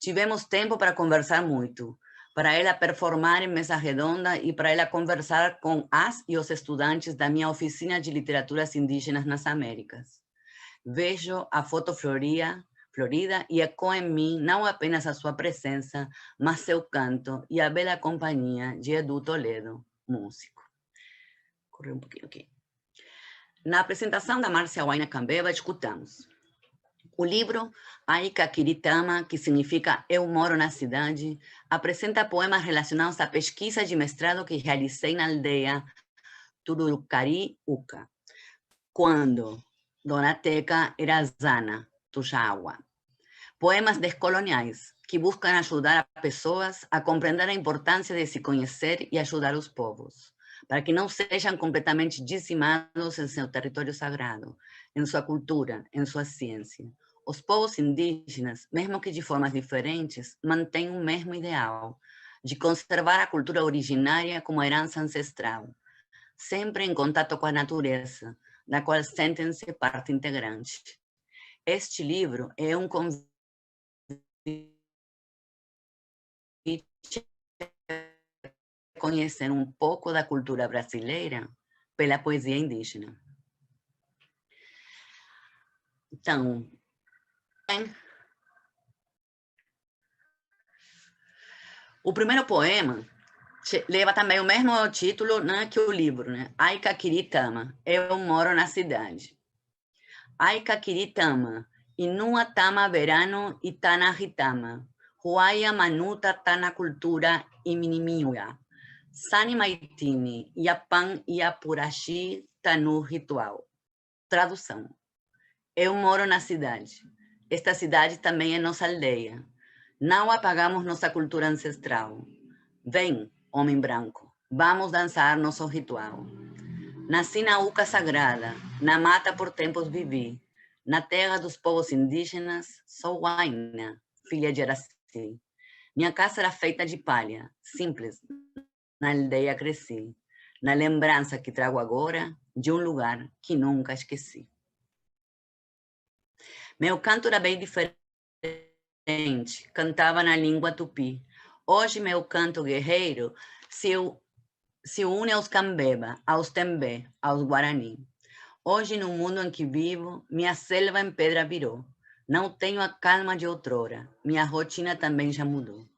Tivemos tempo para conversar muito, para ela performar em mesa redonda e para ela conversar com as e os estudantes da minha oficina de literaturas indígenas nas Américas. Vejo a foto florida e ecoa em mim não apenas a sua presença, mas seu canto e a bela companhia de Edu Toledo, músico. Corre um pouquinho aqui. Na apresentação da Márcia Huayna Cambeba, escutamos o livro Aikakiritama, que significa Eu Moro na Cidade, apresenta poemas relacionados à pesquisa de mestrado que realizei na aldeia Tururucari-Uca, quando Dona Teca era Zana, Tuxaua. Poemas descoloniais que buscam ajudar as pessoas a compreender a importância de se conhecer e ajudar os povos, para que não sejam completamente dizimados em seu território sagrado, em sua cultura, em sua ciência. Os povos indígenas, mesmo que de formas diferentes, mantêm o mesmo ideal, de conservar a cultura originária como herança ancestral, sempre em contato com a natureza, da qual sentem-se parte integrante. Este livro é um convite a conhecer um pouco da cultura brasileira pela poesia indígena. Então, o primeiro poema leva também o mesmo título, né, que o livro, né? Aikakiritama, Eu Moro na Cidade. Aikakiritama, Inua Tama Verano e Tana Hitama, Huaya Manuta Tana Cultura e Minimiua, Sani Maitini, Yapan Iapurashi Tanu Ritual. Tradução. Eu moro na cidade. Esta cidade também é nossa aldeia. Não apagamos nossa cultura ancestral. Vem, homem branco, vamos dançar nosso ritual. Nasci na Uca Sagrada, na mata por tempos vivi. Na terra dos povos indígenas, sou Huayna, filha de Araci. Minha casa era feita de palha, simples. Na aldeia cresci. Na lembrança que trago agora de um lugar que nunca esqueci. Meu canto era bem diferente, cantava na língua tupi. Hoje meu canto guerreiro se une aos Cambeba, aos Tembé, aos Guarani. Hoje, no mundo em que vivo, minha selva em pedra virou. Não tenho a calma de outrora, minha rotina também já mudou.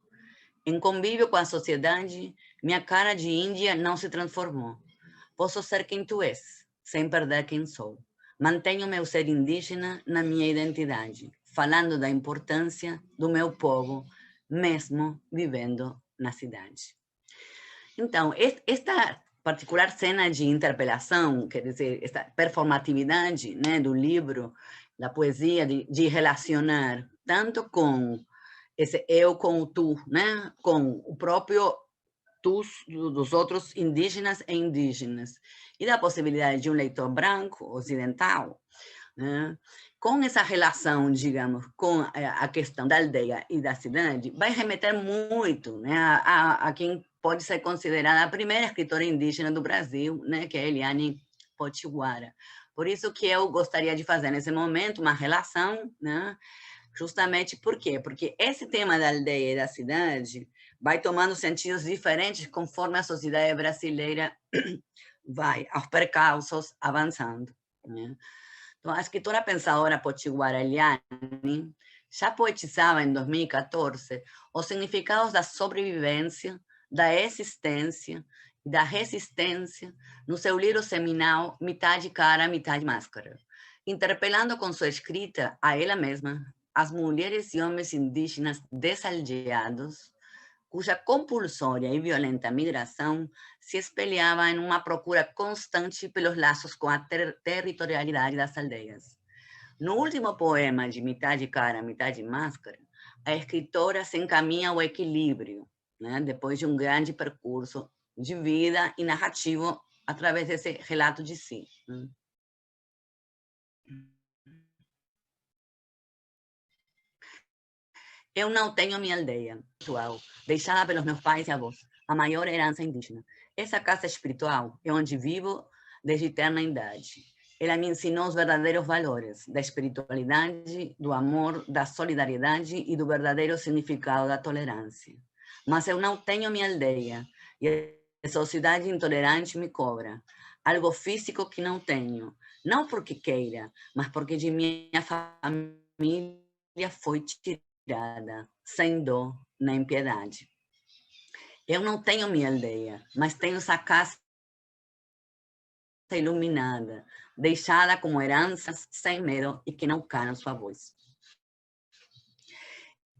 Em convívio com a sociedade, minha cara de índia não se transformou. Posso ser quem tu és, sem perder quem sou. Mantenho meu ser indígena na minha identidade, falando da importância do meu povo, mesmo vivendo na cidade. Então, esta particular cena de interpelação, quer dizer, esta performatividade, né, do livro, da poesia, de relacionar tanto com esse eu com o tu, né, com o próprio tu dos outros indígenas e indígenas, e da possibilidade de um leitor branco, ocidental, né, com essa relação, digamos, com a questão da aldeia e da cidade, vai remeter muito, né, a quem pode ser considerada a primeira escritora indígena do Brasil, né, que é Eliane Potiguara. Por isso que eu gostaria de fazer nesse momento uma relação, né, justamente por quê? Porque esse tema da aldeia e da cidade vai tomando sentidos diferentes conforme a sociedade brasileira vai, aos percalços, avançando, né? Então, a escritora pensadora potiguara Eliane já poetizava em 2014 os significados da sobrevivência, da existência e da resistência no seu livro seminal Metade Cara, Metade Máscara, interpelando com sua escrita a ela mesma, as mulheres e homens indígenas desaldeados, cuja compulsória e violenta migração se espelhava em uma procura constante pelos laços com a territorialidade das aldeias. No último poema de Metade Cara, Metade Máscara, a escritora se encaminha ao equilíbrio, né, depois de um grande percurso de vida e narrativo através desse relato de si. Eu não tenho minha aldeia espiritual, deixada pelos meus pais e avós, a maior herança indígena. Essa casa espiritual é onde vivo desde eterna idade. Ela me ensinou os verdadeiros valores da espiritualidade, do amor, da solidariedade e do verdadeiro significado da tolerância. Mas eu não tenho minha aldeia e a sociedade intolerante me cobra algo físico que não tenho, não porque queira, mas porque de minha família foi tirada, sem dó nem piedade. Eu não tenho minha aldeia, mas tenho essa casa iluminada, deixada como herança, sem medo e que não cala sua voz.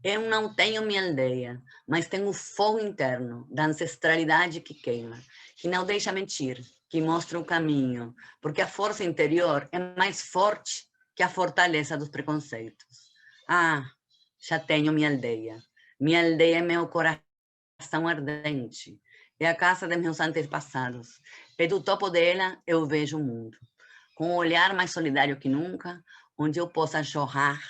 Eu não tenho minha aldeia, mas tenho o fogo interno da ancestralidade que queima, que não deixa mentir, que mostra o caminho, porque a força interior é mais forte que a fortaleza dos preconceitos. Ah, já tenho minha aldeia. Minha aldeia é meu coração ardente. É a casa de meus antepassados. E do topo dela eu vejo o mundo, com um olhar mais solidário que nunca, onde eu possa jorrar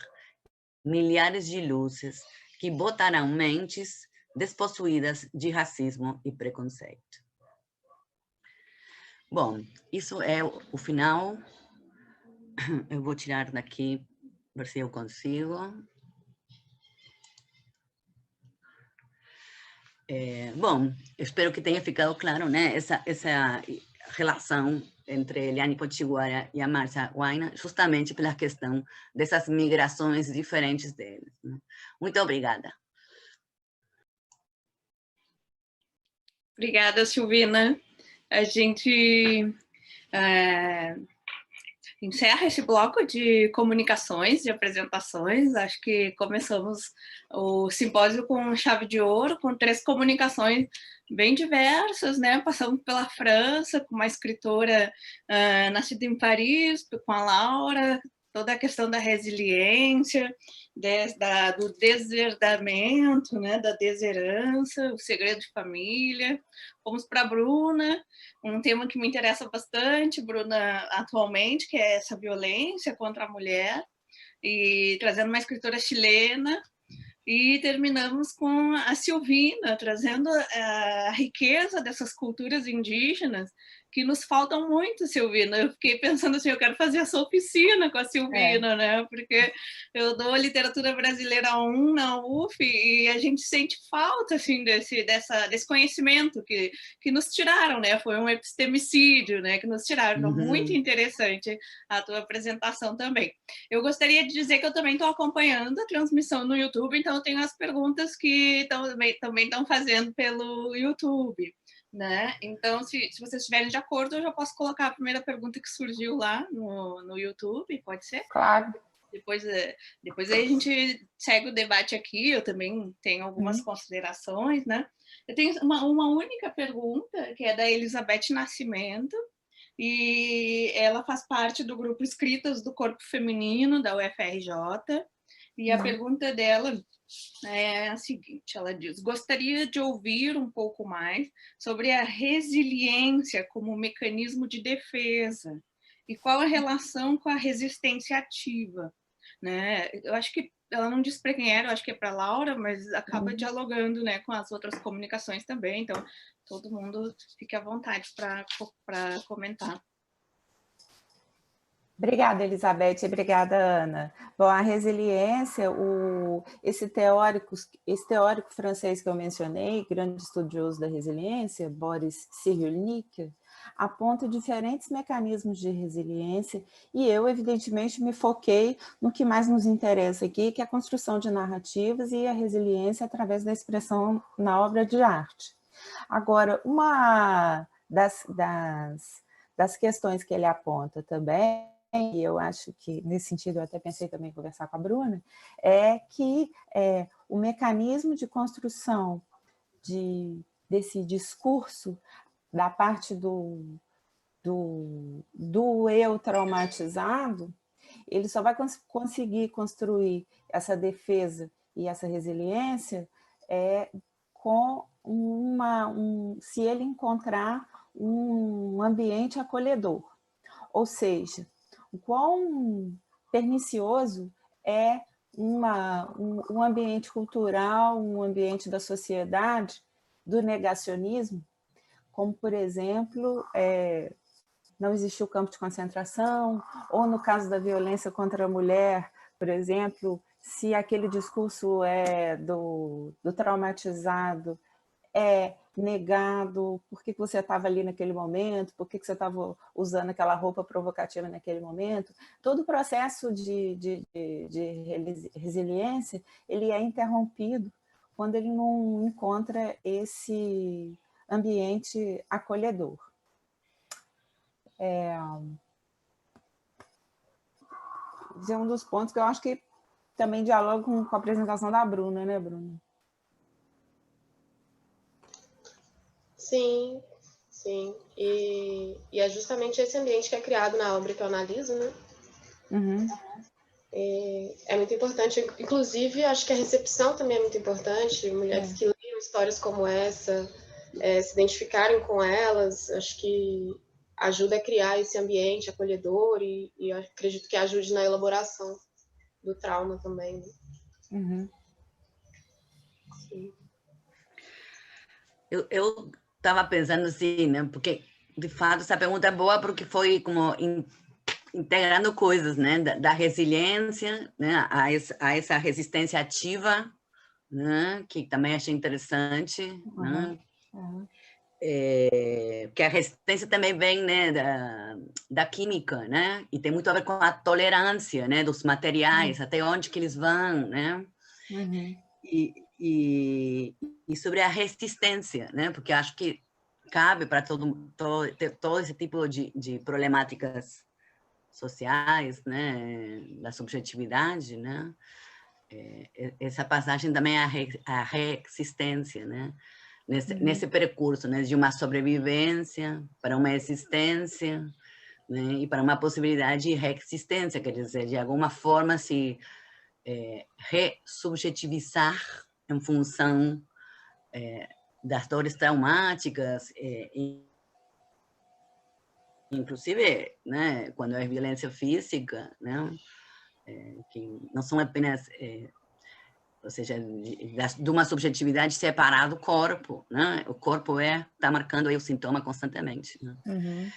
milhares de luzes que botarão mentes despossuídas de racismo e preconceito. Bom, isso é o final. Eu vou tirar daqui, ver se eu consigo. Bom, espero que tenha ficado claro, né, essa relação entre Eliane Potiguara e a Márcia Huayna, justamente pela questão dessas migrações diferentes deles, né? Muito obrigada. Obrigada, Silvina. A gente encerra esse bloco de comunicações, de apresentações. Acho que começamos o simpósio com chave de ouro, com 3 comunicações bem diversas, né? Passamos pela França, com uma escritora nascida em Paris, com a Laura, toda a questão da resiliência, do deserdamento, né, da desherança, o segredo de família. Fomos para a Bruna, um tema que me interessa bastante, Bruna, atualmente, que é essa violência contra a mulher, e trazendo uma escritora chilena. E terminamos com a Silvina, trazendo a riqueza dessas culturas indígenas que nos faltam muito, Silvina. Eu fiquei pensando assim, eu quero fazer essa oficina com a Silvina, né? Porque eu dou literatura brasileira 1 na UF e a gente sente falta assim desse conhecimento que nos tiraram, né? Foi um epistemicídio, né? Que nos tiraram. Então, muito interessante a tua apresentação também. Eu gostaria de dizer que eu também estou acompanhando a transmissão no YouTube, então eu tenho as perguntas que também estão fazendo pelo YouTube. Né? Então, se vocês estiverem de acordo, eu já posso colocar a primeira pergunta que surgiu lá no YouTube, pode ser? Claro. Depois aí a gente segue o debate aqui, eu também tenho algumas considerações, né? Eu tenho uma única pergunta, que é da Elizabeth Nascimento, e ela faz parte do grupo Escritas do Corpo Feminino, da UFRJ, e a pergunta dela é a seguinte, ela diz: gostaria de ouvir um pouco mais sobre a resiliência como mecanismo de defesa e qual a relação com a resistência ativa, né? Eu acho que ela não disse para quem era, eu acho que é para Laura, mas acaba dialogando, né, com as outras comunicações também, então todo mundo fique à vontade para comentar. Obrigada, Elizabeth. Obrigada, Ana. Bom, a resiliência, esse teórico francês que eu mencionei, grande estudioso da resiliência, Boris Cyrulnik, aponta diferentes mecanismos de resiliência e eu, evidentemente, me foquei no que mais nos interessa aqui, que é a construção de narrativas e a resiliência através da expressão na obra de arte. Agora, uma das questões que ele aponta também, e eu acho que, nesse sentido, eu até pensei também em conversar com a Bruna, é que o mecanismo de construção desse discurso da parte do eu traumatizado, ele só vai conseguir construir essa defesa e essa resiliência com se ele encontrar um ambiente acolhedor. Ou seja, o quão pernicioso é um ambiente cultural, um ambiente da sociedade do negacionismo, como, por exemplo, não existiu campo de concentração, ou no caso da violência contra a mulher, por exemplo, se aquele discurso do traumatizado é negado, por que você estava ali naquele momento, por que você estava usando aquela roupa provocativa naquele momento. Todo o processo de resiliência, ele é interrompido quando ele não encontra esse ambiente acolhedor. Esse é um dos pontos que eu acho que também dialoga com a apresentação da Bruna, né, Bruna? Sim, sim. E é justamente esse ambiente que é criado na obra que eu analiso, né? É muito importante. Inclusive, acho que a recepção também é muito importante. Mulheres que leiam histórias como essa, se identificarem com elas, acho que ajuda a criar esse ambiente acolhedor e acredito que ajude na elaboração do trauma também. Né? Sim. Eu estava pensando assim, né? Porque, de fato, essa pergunta é boa porque foi como integrando coisas, né? Da resiliência, né? A essa resistência ativa, né? Que também achei interessante, né? Que a resistência também vem, né, da química, né? E tem muito a ver com a tolerância, né? Dos materiais, até onde que eles vão, né? E sobre a resistência, né? Porque acho que cabe para todo esse tipo de problemáticas sociais, né? Da subjetividade, né? Essa passagem também é a resistência, né? Nesse percurso, né? De uma sobrevivência para uma existência, né? E para uma possibilidade de resistência, quer dizer, de alguma forma se ressubjetivizar em função das dores traumáticas, inclusive, né, quando é violência física, né, que não são apenas ou seja, de uma subjetividade separada do corpo, né? O corpo está marcando aí o sintoma constantemente, né? Uhum.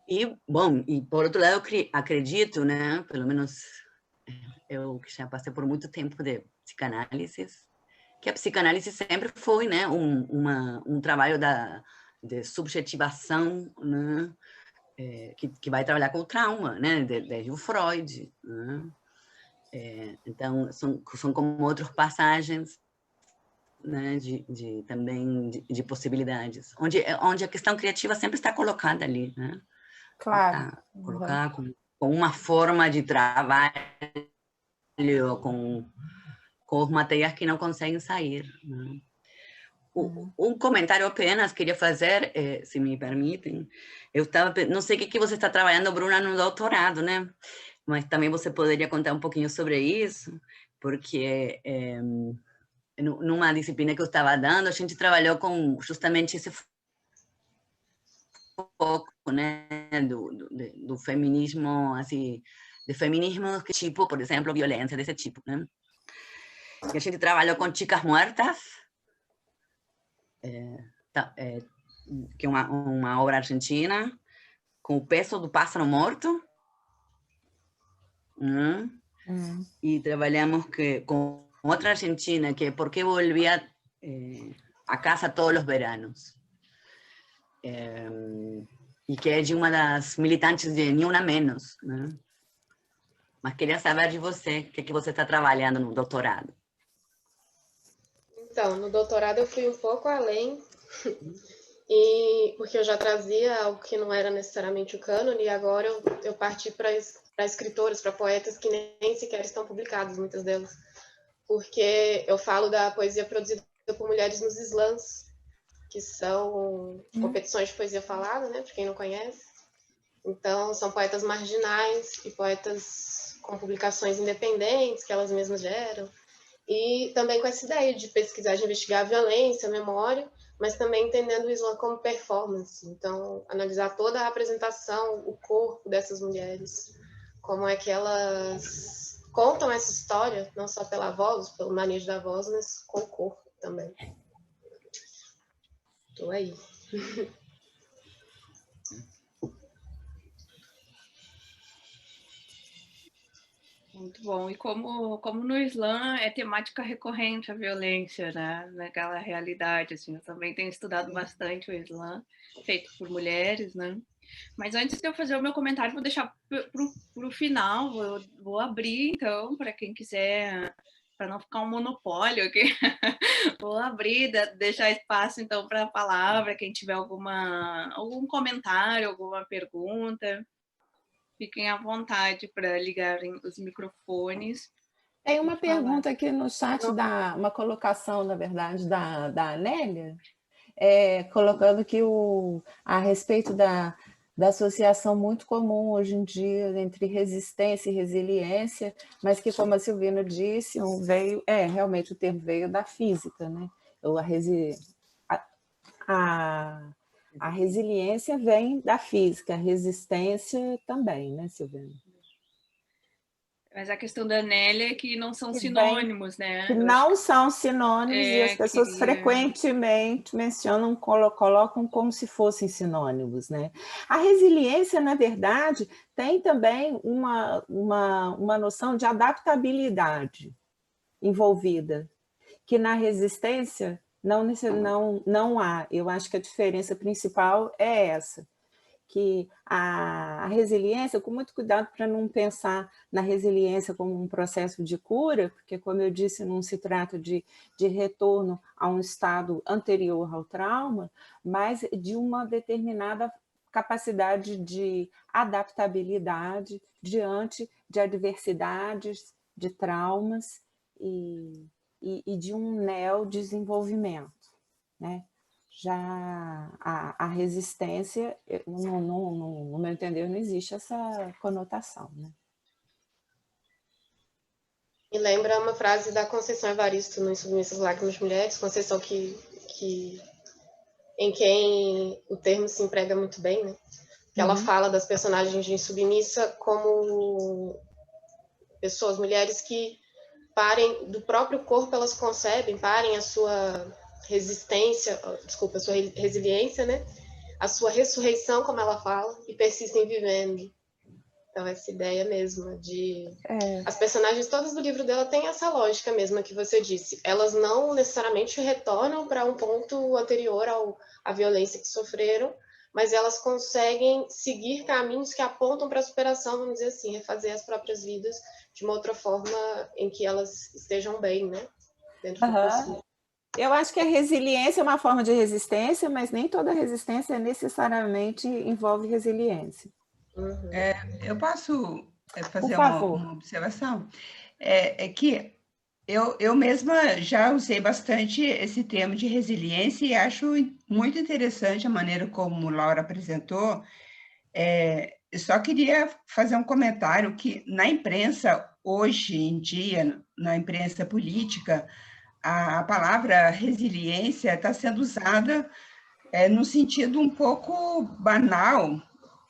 E, bom, e por outro lado, eu acredito, né? Pelo menos eu que já passei por muito tempo de psicanálise, que a psicanálise sempre foi, né, um trabalho de subjetivação, né? Que vai trabalhar com o trauma, né? Desde o Freud, né? Então, são como outras passagens, né, também de possibilidades, onde a questão criativa sempre está colocada ali, né? Claro. Colocar com uma forma de trabalho, com os materiais que não conseguem sair, né? Um comentário apenas queria fazer, se me permitem. Eu não sei o que você está trabalhando, Bruna, no doutorado, né? Mas também você poderia contar um pouquinho sobre isso, porque numa disciplina que eu estava dando, a gente trabalhou com justamente esse foco, né, do feminismo, assim, de feminismo que tipo, por exemplo, violência desse tipo, né? E a gente trabalhou com Chicas Muertas, que é uma obra argentina, com O Peso do Pássaro Morto, né? E trabalhamos com outra argentina, que é Por qué volvía a casa todos os veranos. E que é de uma das militantes de Ni Una Menos, né? Mas queria saber de você, o que você está trabalhando no doutorado. Então, no doutorado eu fui um pouco além, porque eu já trazia algo que não era necessariamente o cânone, e agora eu parti para escritoras, para poetas que nem sequer estão publicados, muitas delas. Porque eu falo da poesia produzida por mulheres nos slams, que são competições de poesia falada, né, para quem não conhece. Então, são poetas marginais e poetas com publicações independentes que elas mesmas geram. E também com essa ideia de pesquisar, de investigar a violência, a memória, mas também entendendo o Islã como performance. Então, analisar toda a apresentação, o corpo dessas mulheres, como é que elas contam essa história, não só pela voz, pelo manejo da voz, mas com o corpo também. Estou aí. Muito bom. E como no Islã é temática recorrente a violência, né? Naquela realidade, assim, eu também tenho estudado bastante o Islã, feito por mulheres, né? Mas antes de eu fazer o meu comentário, vou deixar para o final, vou abrir, então, para quem quiser, para não ficar um monopólio aqui, vou abrir, deixar espaço, então, para a palavra, quem tiver algum comentário, alguma pergunta. Fiquem à vontade para ligarem os microfones. Tem uma pergunta aqui no chat, uma colocação, na verdade, da Anélia, colocando que a respeito da associação muito comum hoje em dia entre resistência e resiliência, mas que, como a Silvina disse, realmente o termo veio da física, né? A resiliência vem da física, a resistência também, né, Silvina? Mas a questão da Anélia é que não são sinônimos, né? Que não são sinônimos, e as pessoas frequentemente mencionam, colocam como se fossem sinônimos, né? A resiliência, na verdade, tem também uma noção de adaptabilidade envolvida, que na resistência não há. Eu acho que a diferença principal é essa, que a resiliência, com muito cuidado para não pensar na resiliência como um processo de cura, porque, como eu disse, não se trata de retorno a um estado anterior ao trauma, mas de uma determinada capacidade de adaptabilidade diante de adversidades, de traumas e de um neodesenvolvimento, né? Já a resistência, no meu entender, não existe essa conotação, né? Me lembra uma frase da Conceição Evaristo no Insubmissas Lágrimas de Mulheres, Conceição em quem o termo se emprega muito bem, né? Que ela fala das personagens de Insubmissa como pessoas, mulheres que parem, do próprio corpo elas concebem, parem a sua resistência, desculpa, a sua resiliência, né? A sua ressurreição, como ela fala, e persistem vivendo. Então, essa ideia mesmo de... As personagens todas do livro dela têm essa lógica mesma que você disse. Elas não necessariamente retornam para um ponto anterior à violência que sofreram, mas elas conseguem seguir caminhos que apontam para a superação, vamos dizer assim, refazer as próprias vidas de uma outra forma em que elas estejam bem, né? Dentro do possível. Eu acho que a resiliência é uma forma de resistência, mas nem toda resistência necessariamente envolve resiliência. Uhum. Eu posso fazer Por favor. uma observação? É que eu mesma já usei bastante esse termo de resiliência e acho muito interessante a maneira como Laura apresentou. Eu só queria fazer um comentário que na imprensa, hoje em dia, na imprensa política, a palavra resiliência está sendo usada no sentido um pouco banal.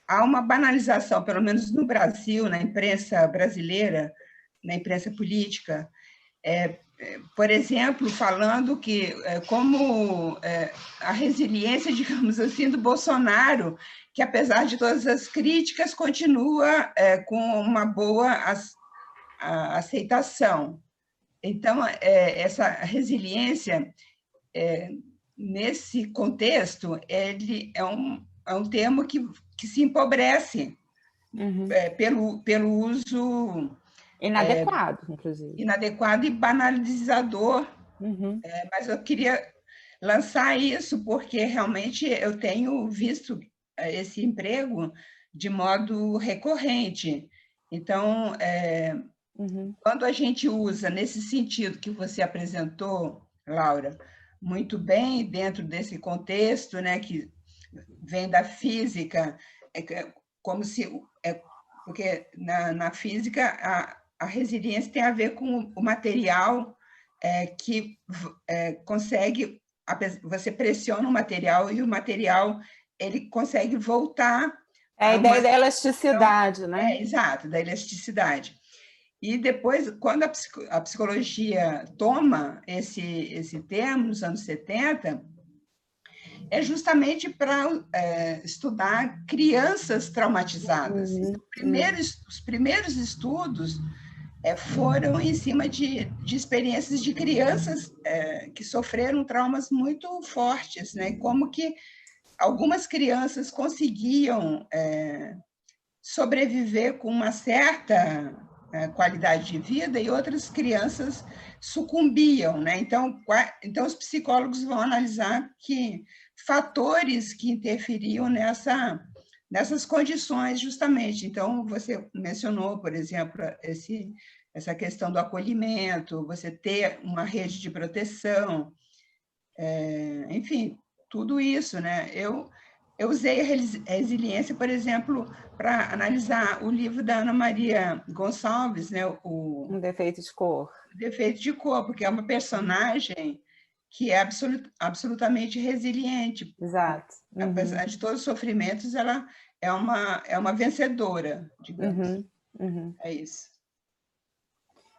Há uma banalização, pelo menos no Brasil, na imprensa brasileira, na imprensa política, por exemplo, falando que como a resiliência, digamos assim, do Bolsonaro, que apesar de todas as críticas, continua com uma boa aceitação. Então, essa resiliência, nesse contexto, ele é um termo que se empobrece pelo uso... Inadequado, inclusive. Inadequado e banalizador. Mas eu queria lançar isso, porque realmente eu tenho visto esse emprego de modo recorrente. Então, quando a gente usa nesse sentido que você apresentou, Laura, muito bem, dentro desse contexto, né, que vem da física, como se... porque na física a resiliência tem a ver com o material que consegue... Você pressiona o material e o material ele consegue voltar... A ideia da elasticidade, né? Exato, da elasticidade. E depois, quando a psicologia toma esse termo, nos anos 70, é justamente para estudar crianças traumatizadas. Os primeiros estudos foram em cima de experiências de crianças que sofreram traumas muito fortes, né? Como que algumas crianças conseguiam sobreviver com uma certa qualidade de vida e outras crianças sucumbiam, né? Então os psicólogos vão analisar que fatores que interferiam nessas condições, justamente. Então, você mencionou, por exemplo, essa questão do acolhimento, você ter uma rede de proteção, enfim, tudo isso, né? Eu usei a resiliência, por exemplo, para analisar o livro da Ana Maria Gonçalves, né? Um defeito de cor. O defeito de cor, porque é uma personagem que é absolutamente resiliente. Exato. Apesar de todos os sofrimentos, ela é uma vencedora, digamos. É isso.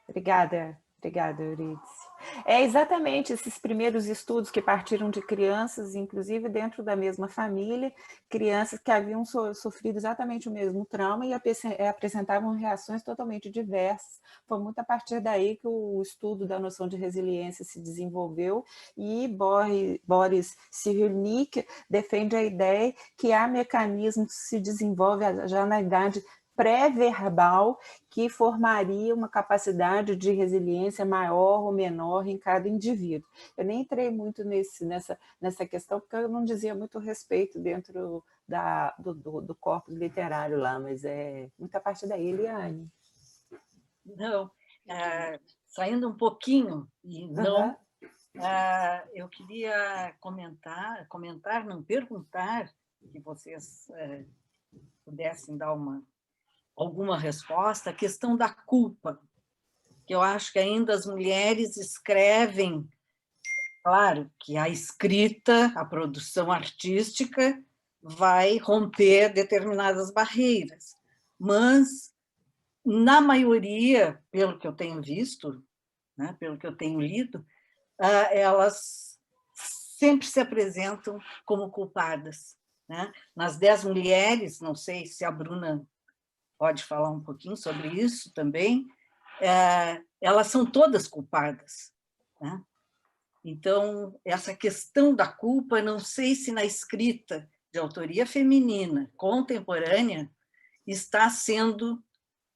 Obrigada, Eurídice. É exatamente esses primeiros estudos que partiram de crianças, inclusive dentro da mesma família, crianças que haviam sofrido exatamente o mesmo trauma e apresentavam reações totalmente diversas. Foi muito a partir daí que o estudo da noção de resiliência se desenvolveu e Boris Cyrulnik defende a ideia que há mecanismos que se desenvolvem já na idade pré-verbal que formaria uma capacidade de resiliência maior ou menor em cada indivíduo. Eu nem entrei muito nessa questão, porque eu não dizia muito respeito dentro do corpus literário lá, mas é muita parte daí, Eliane. Não, saindo um pouquinho, e não, eu queria perguntar, que vocês pudessem dar alguma resposta, a questão da culpa, que eu acho que ainda as mulheres escrevem, claro que a escrita, a produção artística vai romper determinadas barreiras, mas, na maioria, pelo que eu tenho visto, né, pelo que eu tenho lido, elas sempre se apresentam como culpadas, né? Nas 10 mulheres, não sei se a Bruna pode falar um pouquinho sobre isso também, elas são todas culpadas, né? Então, essa questão da culpa, não sei se na escrita de autoria feminina contemporânea está sendo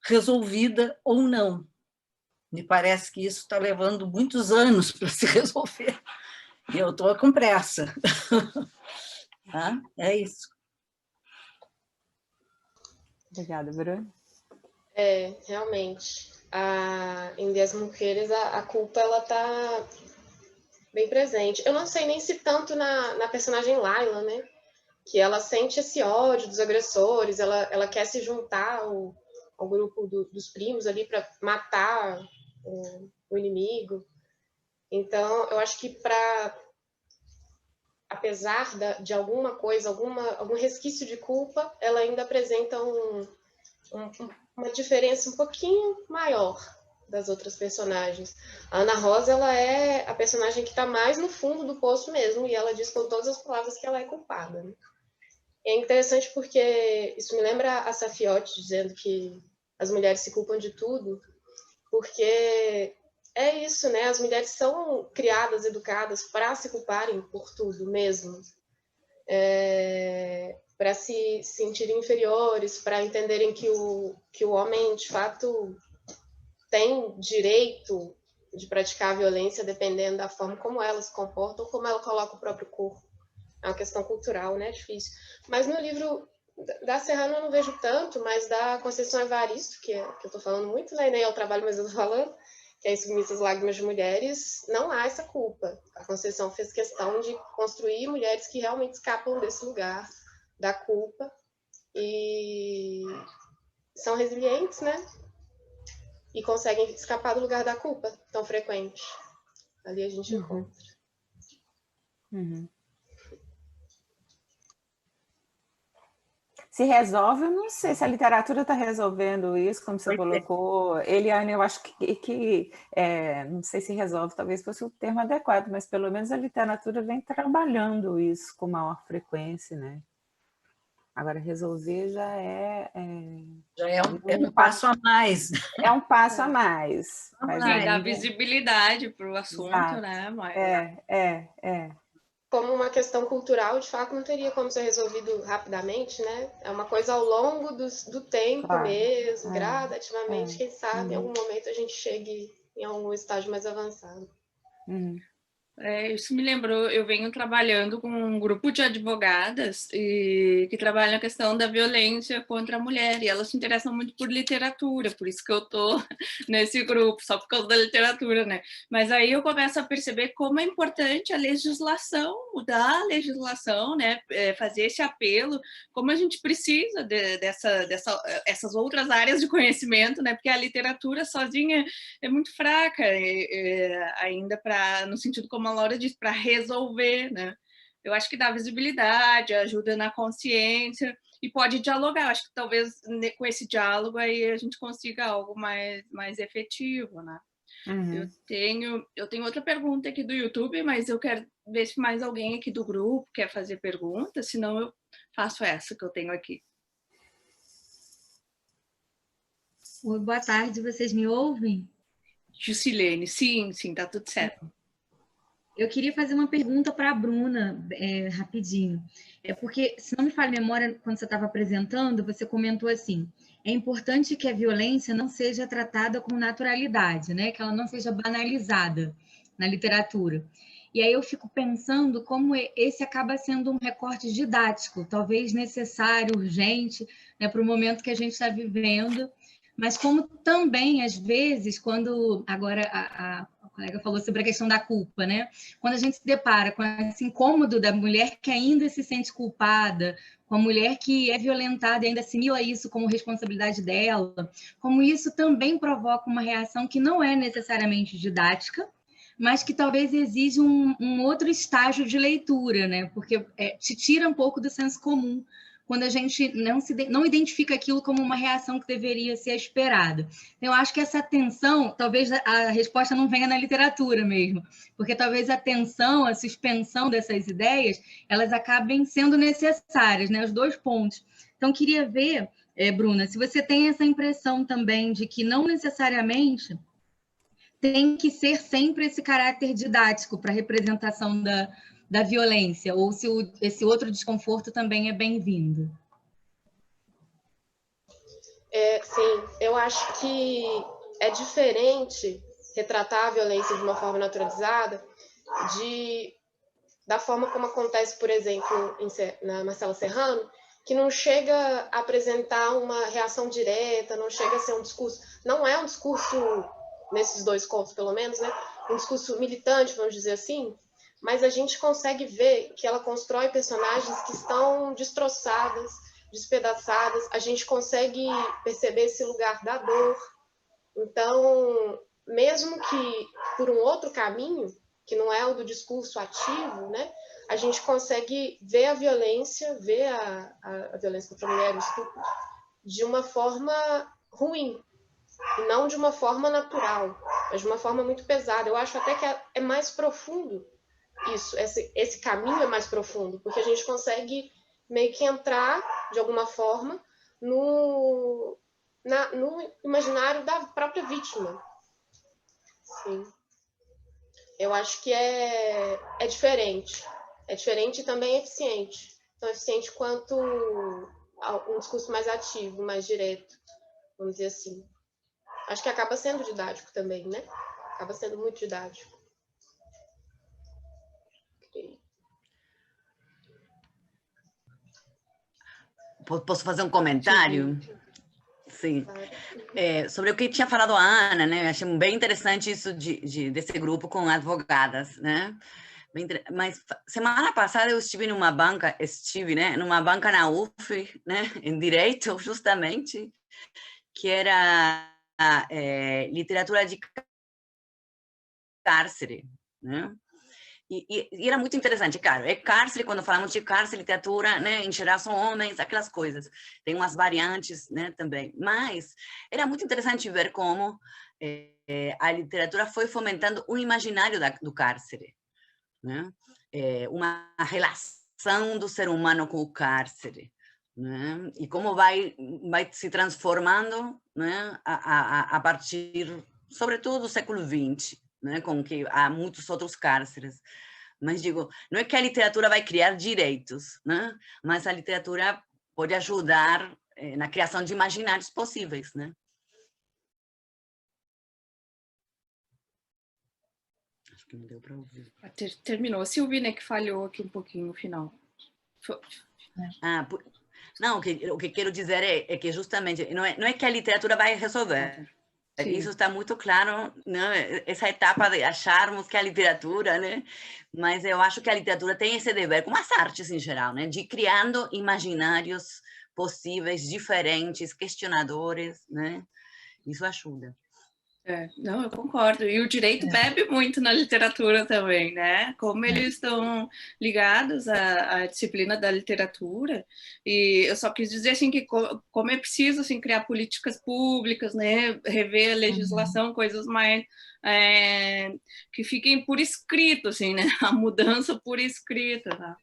resolvida ou não. Me parece que isso está levando muitos anos para se resolver. E eu estou com pressa. Tá? É isso. Obrigada, Bruno. Realmente. Em 10 Mulheres, a culpa ela tá bem presente. Eu não sei nem se tanto na personagem Laila, né? Que ela sente esse ódio dos agressores, ela quer se juntar ao grupo dos primos ali para matar o inimigo. Então, eu acho que apesar de alguma coisa, algum resquício de culpa, ela ainda apresenta uma diferença um pouquinho maior das outras personagens. A Ana Rosa, ela é a personagem que está mais no fundo do poço mesmo, e ela diz com todas as palavras que ela é culpada, né? É interessante porque isso me lembra a Safiotti dizendo que as mulheres se culpam de tudo, porque é isso, né? As mulheres são criadas, educadas para se culparem por tudo mesmo. Para se sentirem inferiores, para entenderem que o homem, de fato, tem direito de praticar a violência dependendo da forma como ela se comporta ou como ela coloca o próprio corpo. É uma questão cultural, né? Difícil. Mas no livro da Serrano eu não vejo tanto, mas da Conceição Evaristo, que eu estou falando muito, né? Nem é o trabalho, mas eu estou falando, que é Insubmissas Lágrimas de Mulheres, não há essa culpa. A Conceição fez questão de construir mulheres que realmente escapam desse lugar da culpa e são resilientes, né? E conseguem escapar do lugar da culpa tão frequente. Ali a gente encontra. Se resolve, eu não sei se a literatura está resolvendo isso, como você colocou. Eliane, eu acho que não sei se resolve, talvez fosse o termo adequado, mas pelo menos a literatura vem trabalhando isso com maior frequência, né? Agora, resolver já é um passo a mais. É um passo a mais. Mas dá visibilidade para o assunto, exato, né? Mas... Como uma questão cultural, de fato, não teria como ser resolvido rapidamente, né? É uma coisa ao longo do tempo, claro, mesmo, gradativamente, quem sabe, em algum momento a gente chegue em algum estágio mais avançado. Isso me lembrou, eu venho trabalhando com um grupo de advogadas que trabalham a questão da violência contra a mulher, e elas se interessam muito por literatura, por isso que eu estou nesse grupo, só por causa da literatura, né? Mas aí eu começo a perceber como é importante a legislação, mudar a legislação, né? Fazer esse apelo, como a gente precisa dessas outras áreas de conhecimento, né? Porque a literatura sozinha é muito fraca, ainda no sentido como a Laura disse, para resolver, né? Eu acho que dá visibilidade, ajuda na consciência e pode dialogar. Eu acho que talvez com esse diálogo aí a gente consiga algo mais efetivo, né? Eu tenho outra pergunta aqui do YouTube, mas eu quero ver se mais alguém aqui do grupo quer fazer pergunta, senão eu faço essa que eu tenho aqui. Oi, boa tarde, vocês me ouvem? Jusilene, sim, tá tudo certo. Eu queria fazer uma pergunta para a Bruna, rapidinho. Porque, se não me falha a memória, quando você estava apresentando, você comentou assim, é importante que a violência não seja tratada com naturalidade, né? Que ela não seja banalizada na literatura. E aí eu fico pensando como esse acaba sendo um recorte didático, talvez necessário, urgente, né, para o momento que a gente está vivendo, mas como também, às vezes, quando agora a colega falou sobre a questão da culpa, né? Quando a gente se depara com esse incômodo da mulher que ainda se sente culpada, com a mulher que é violentada e ainda assimila isso como responsabilidade dela, como isso também provoca uma reação que não é necessariamente didática, mas que talvez exija um outro estágio de leitura, né? Porque te tira um pouco do senso comum quando a gente não identifica aquilo como uma reação que deveria ser esperada. Eu acho que essa tensão, talvez a resposta não venha na literatura mesmo, porque talvez a tensão, a suspensão dessas ideias, elas acabem sendo necessárias, né? Os dois pontos. Então, queria ver, Bruna, se você tem essa impressão também de que não necessariamente tem que ser sempre esse caráter didático para a representação da violência, ou se esse outro desconforto também é bem-vindo. Sim, eu acho que é diferente retratar a violência de uma forma naturalizada da forma como acontece, por exemplo, na Marcela Serrano, que não chega a apresentar uma reação direta, não chega a ser um discurso, não é um discurso, nesses dois contos pelo menos, né, um discurso militante, vamos dizer assim, mas a gente consegue ver que ela constrói personagens que estão destroçadas, despedaçadas, a gente consegue perceber esse lugar da dor. Então, mesmo que por um outro caminho, que não é o do discurso ativo, né, a gente consegue ver a violência, ver a violência contra a mulher, o estupro, de uma forma ruim, e não de uma forma natural, mas de uma forma muito pesada. Eu acho até que é mais profundo isso, esse caminho é mais profundo, porque a gente consegue meio que entrar, de alguma forma, no imaginário da própria vítima. Sim. Eu acho que é diferente. É diferente e também eficiente. Tão eficiente quanto um discurso mais ativo, mais direto, vamos dizer assim. Acho que acaba sendo didático também, né? Acaba sendo muito didático. Posso fazer um comentário? Sim. Sobre o que tinha falado a Ana, né? Eu achei bem interessante isso desse grupo com advogadas, né? Mas semana passada eu estive numa banca, numa banca na UF, né? Em Direito, justamente, que era literatura de cárcere, né? E era muito interessante, claro, cárcere, quando falamos de cárcere, literatura, né, em geral são homens, aquelas coisas. Tem umas variantes, né, também. Mas era muito interessante ver como a literatura foi fomentando o imaginário do cárcere, né? Uma relação do ser humano com o cárcere, né? E como vai se transformando, né, a partir, sobretudo, do século XX, né, com que há muitos outros cárceres. Mas digo, não é que a literatura vai criar direitos, né? Mas a literatura pode ajudar na criação de imaginários possíveis, né? Acho que não deu para ouvir. Terminou. Silvina, que falhou aqui um pouquinho no final. Não, o que quero dizer é que justamente não é que a literatura vai resolver. Sim. Isso está muito claro, né? Essa etapa de acharmos que a literatura, né? Mas eu acho que a literatura tem esse dever, como as artes em geral, né? De criando imaginários possíveis, diferentes, questionadores, né? Isso ajuda. Não, eu concordo. E o direito bebe muito na literatura também, né? Como eles estão ligados à disciplina da literatura. E eu só quis dizer assim que como é preciso assim criar políticas públicas, né? Rever a legislação, coisas mais que fiquem por escrito, assim, né? A mudança por escrita, tá?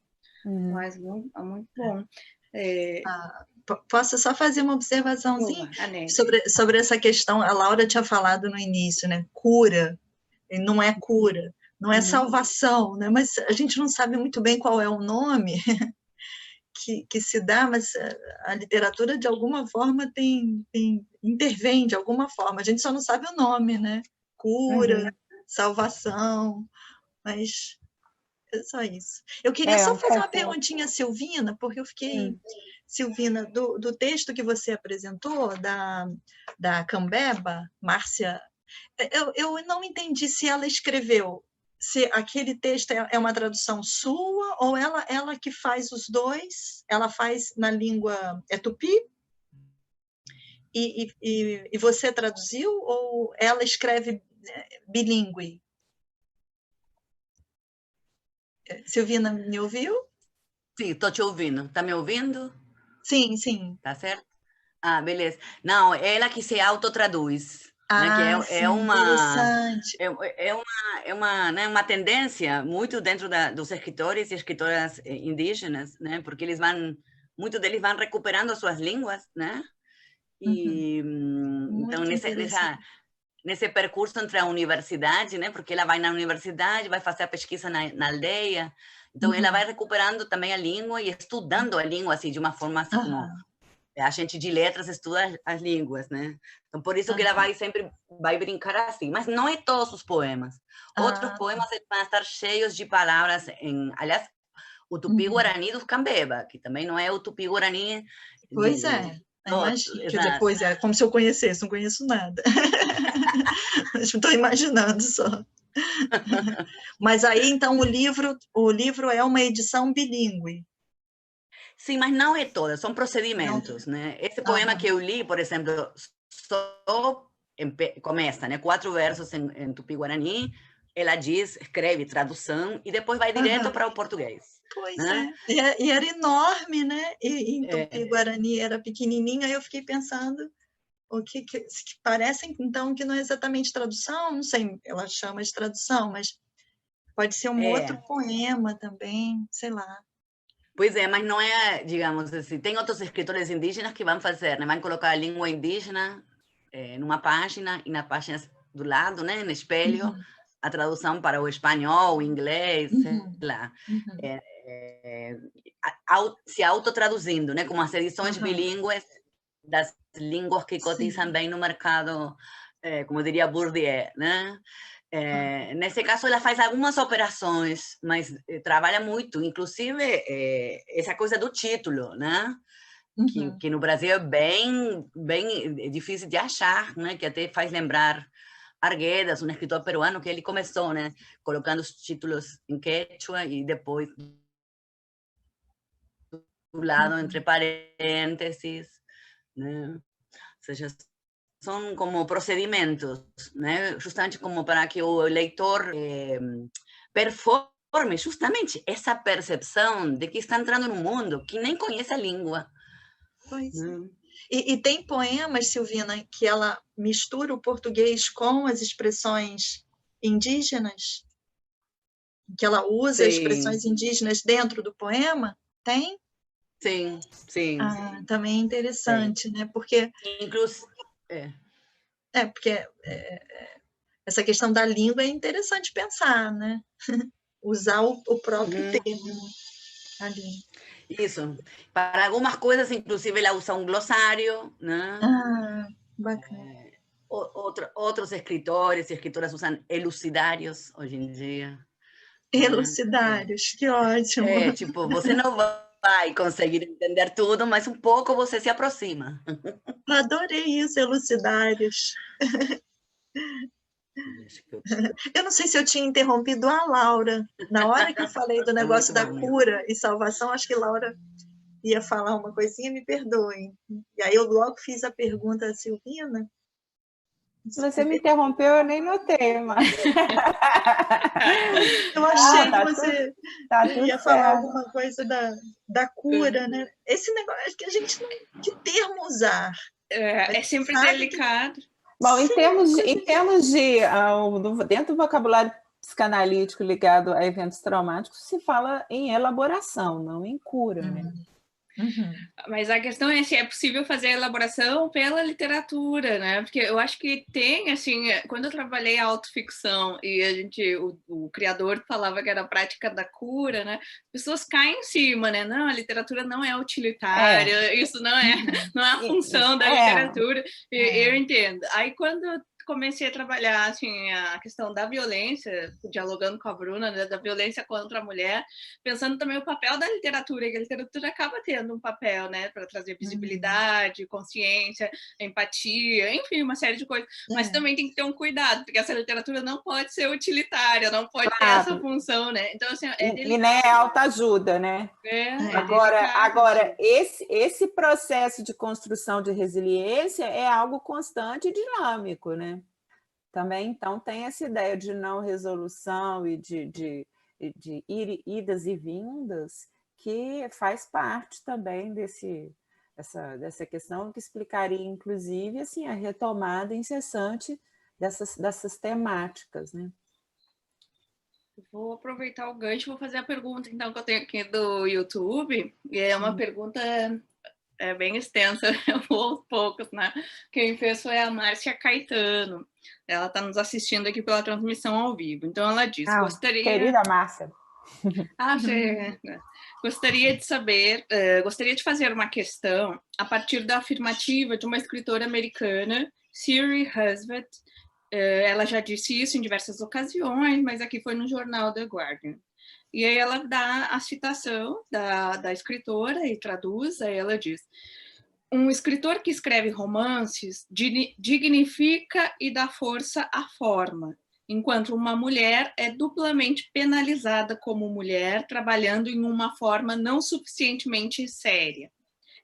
Mas muito bom. Posso só fazer uma observaçãozinha sobre essa questão? A Laura tinha falado no início, né? Cura, não é cura, não é salvação, né? Mas a gente não sabe muito bem qual é o nome que se dá, mas a literatura, de alguma forma, intervém de alguma forma. A gente só não sabe o nome, né? Cura, salvação, mas é só isso. Eu queria só fazer uma perguntinha a Silvina, porque eu fiquei... Silvina, do texto que você apresentou, da Cambeba, Márcia, eu não entendi se ela escreveu, se aquele texto é uma tradução sua, ou ela que faz os dois, ela faz na língua tupi, e você traduziu, ou ela escreve bilíngue? Silvina, me ouviu? Sim, estou te ouvindo. Está me ouvindo? Sim, sim. Tá certo? Ah, beleza. Não, ela que se autotraduz. Né, que é uma interessante. né, uma tendência muito dentro dos escritores e escritoras indígenas, né, porque muitos deles vão recuperando as suas línguas, né, e então nesse percurso entre a universidade, né, porque ela vai na universidade, vai fazer a pesquisa na aldeia, então ela vai recuperando também a língua e estudando a língua assim de uma forma assim como a gente de letras estuda as línguas, né? Então, por isso que ela sempre vai brincar assim. Mas não é todos os poemas. Outros poemas vão estar cheios de palavras aliás, o tupi-guarani dos Cambeba, que também não é o tupi-guarani... Pois é, imagino. Quer dizer, pois é, como se eu conhecesse, não conheço nada. Estou imaginando só. Mas aí, então, o livro é uma edição bilíngue. Sim, mas não é toda, são procedimentos, né? Esse poema que eu li, por exemplo, só começa, né? 4 versos em tupi-guarani, ela escreve tradução e depois vai direto para o português. Pois né? é, e era enorme, né? E em tupi-guarani era pequenininha, aí eu fiquei pensando o que parece, então, que não é exatamente tradução, não sei, ela chama de tradução, mas pode ser um outro poema também, sei lá. Pois é, mas não é, digamos assim, tem outros escritores indígenas que vão fazer, né? Vão colocar a língua indígena numa página e na página do lado, né, no espelho, a tradução para o espanhol, o inglês, sei lá. Se autotraduzindo, né, como as edições bilíngues das línguas que cotizam bem no mercado, como diria Bourdieu, né? Nesse caso, ela faz algumas operações, mas trabalha muito, inclusive essa coisa do título, né? Que no Brasil é bem difícil de achar, né? Que até faz lembrar Arguedas, um escritor peruano, que ele começou, né? Colocando os títulos em quechua e depois do lado, entre parênteses, né? Ou seja, são como procedimentos, né? Justamente como para que o leitor performe justamente essa percepção de que está entrando num mundo que nem conhece a língua. Pois é. E tem poemas, Silvina, que ela mistura o português com as expressões indígenas? Que ela usa expressões indígenas dentro do poema? Tem? Sim, sim. Também é interessante, né? Porque... Inclusive... porque essa questão da língua é interessante pensar, né? Usar o próprio termo ali. Isso. Para algumas coisas, inclusive, ela usa um glossário, né? Bacana. Outros escritores e escritoras usam elucidários hoje em dia. Elucidários, que ótimo. Tipo, você não vai conseguir entender tudo, mas um pouco você se aproxima. Adorei isso, elucidários. Eu não sei se eu tinha interrompido a Laura. Na hora que eu falei do negócio da cura e salvação, acho que a Laura ia falar uma coisinha, me perdoem. E aí eu logo fiz a pergunta à Silvina. Você me interrompeu, eu nem notei, mas... Eu achei que você ia falar alguma coisa da cura, né? Esse negócio que a gente não... Que termo usar? É sempre delicado. Bom, em termos de dentro do vocabulário psicanalítico ligado a eventos traumáticos, se fala em elaboração, não em cura, né? Mas a questão é se é possível fazer a elaboração pela literatura, né? Porque eu acho que tem, assim, quando eu trabalhei a autoficção e o criador falava que era a prática da cura, né? As pessoas caem em cima, né? Não, a literatura não é utilitária, isso não é a função da literatura. Eu entendo. Aí quando comecei a trabalhar assim, a questão da violência, dialogando com a Bruna, né, da violência contra a mulher, pensando também o papel da literatura, que a literatura acaba tendo um papel, né, para trazer visibilidade, consciência, empatia, enfim, uma série de coisas. Mas também tem que ter um cuidado, porque essa literatura não pode ser utilitária, não pode ter essa função, né? Então, assim, e nem é autoajuda, né? Agora esse processo de construção de resiliência é algo constante e dinâmico, né? Também, então, tem essa ideia de não resolução e de idas e vindas, que faz parte também dessa questão, que explicaria, inclusive, assim, a retomada incessante dessas temáticas, né? Vou aproveitar o gancho, vou fazer a pergunta, então, que eu tenho aqui do YouTube, e é uma pergunta bem extensa, eu vou aos poucos, né? Quem fez foi a Márcia Caetano, ela está nos assistindo aqui pela transmissão ao vivo, então ela diz, querida Márcia. Gostaria de saber, gostaria de fazer uma questão a partir da afirmativa de uma escritora americana, Siri Husband. Ela já disse isso em diversas ocasiões, mas aqui foi no jornal The Guardian. E aí ela dá a citação da escritora e traduz, aí ela diz: um escritor que escreve romances dignifica e dá força à forma, enquanto uma mulher é duplamente penalizada como mulher, trabalhando em uma forma não suficientemente séria.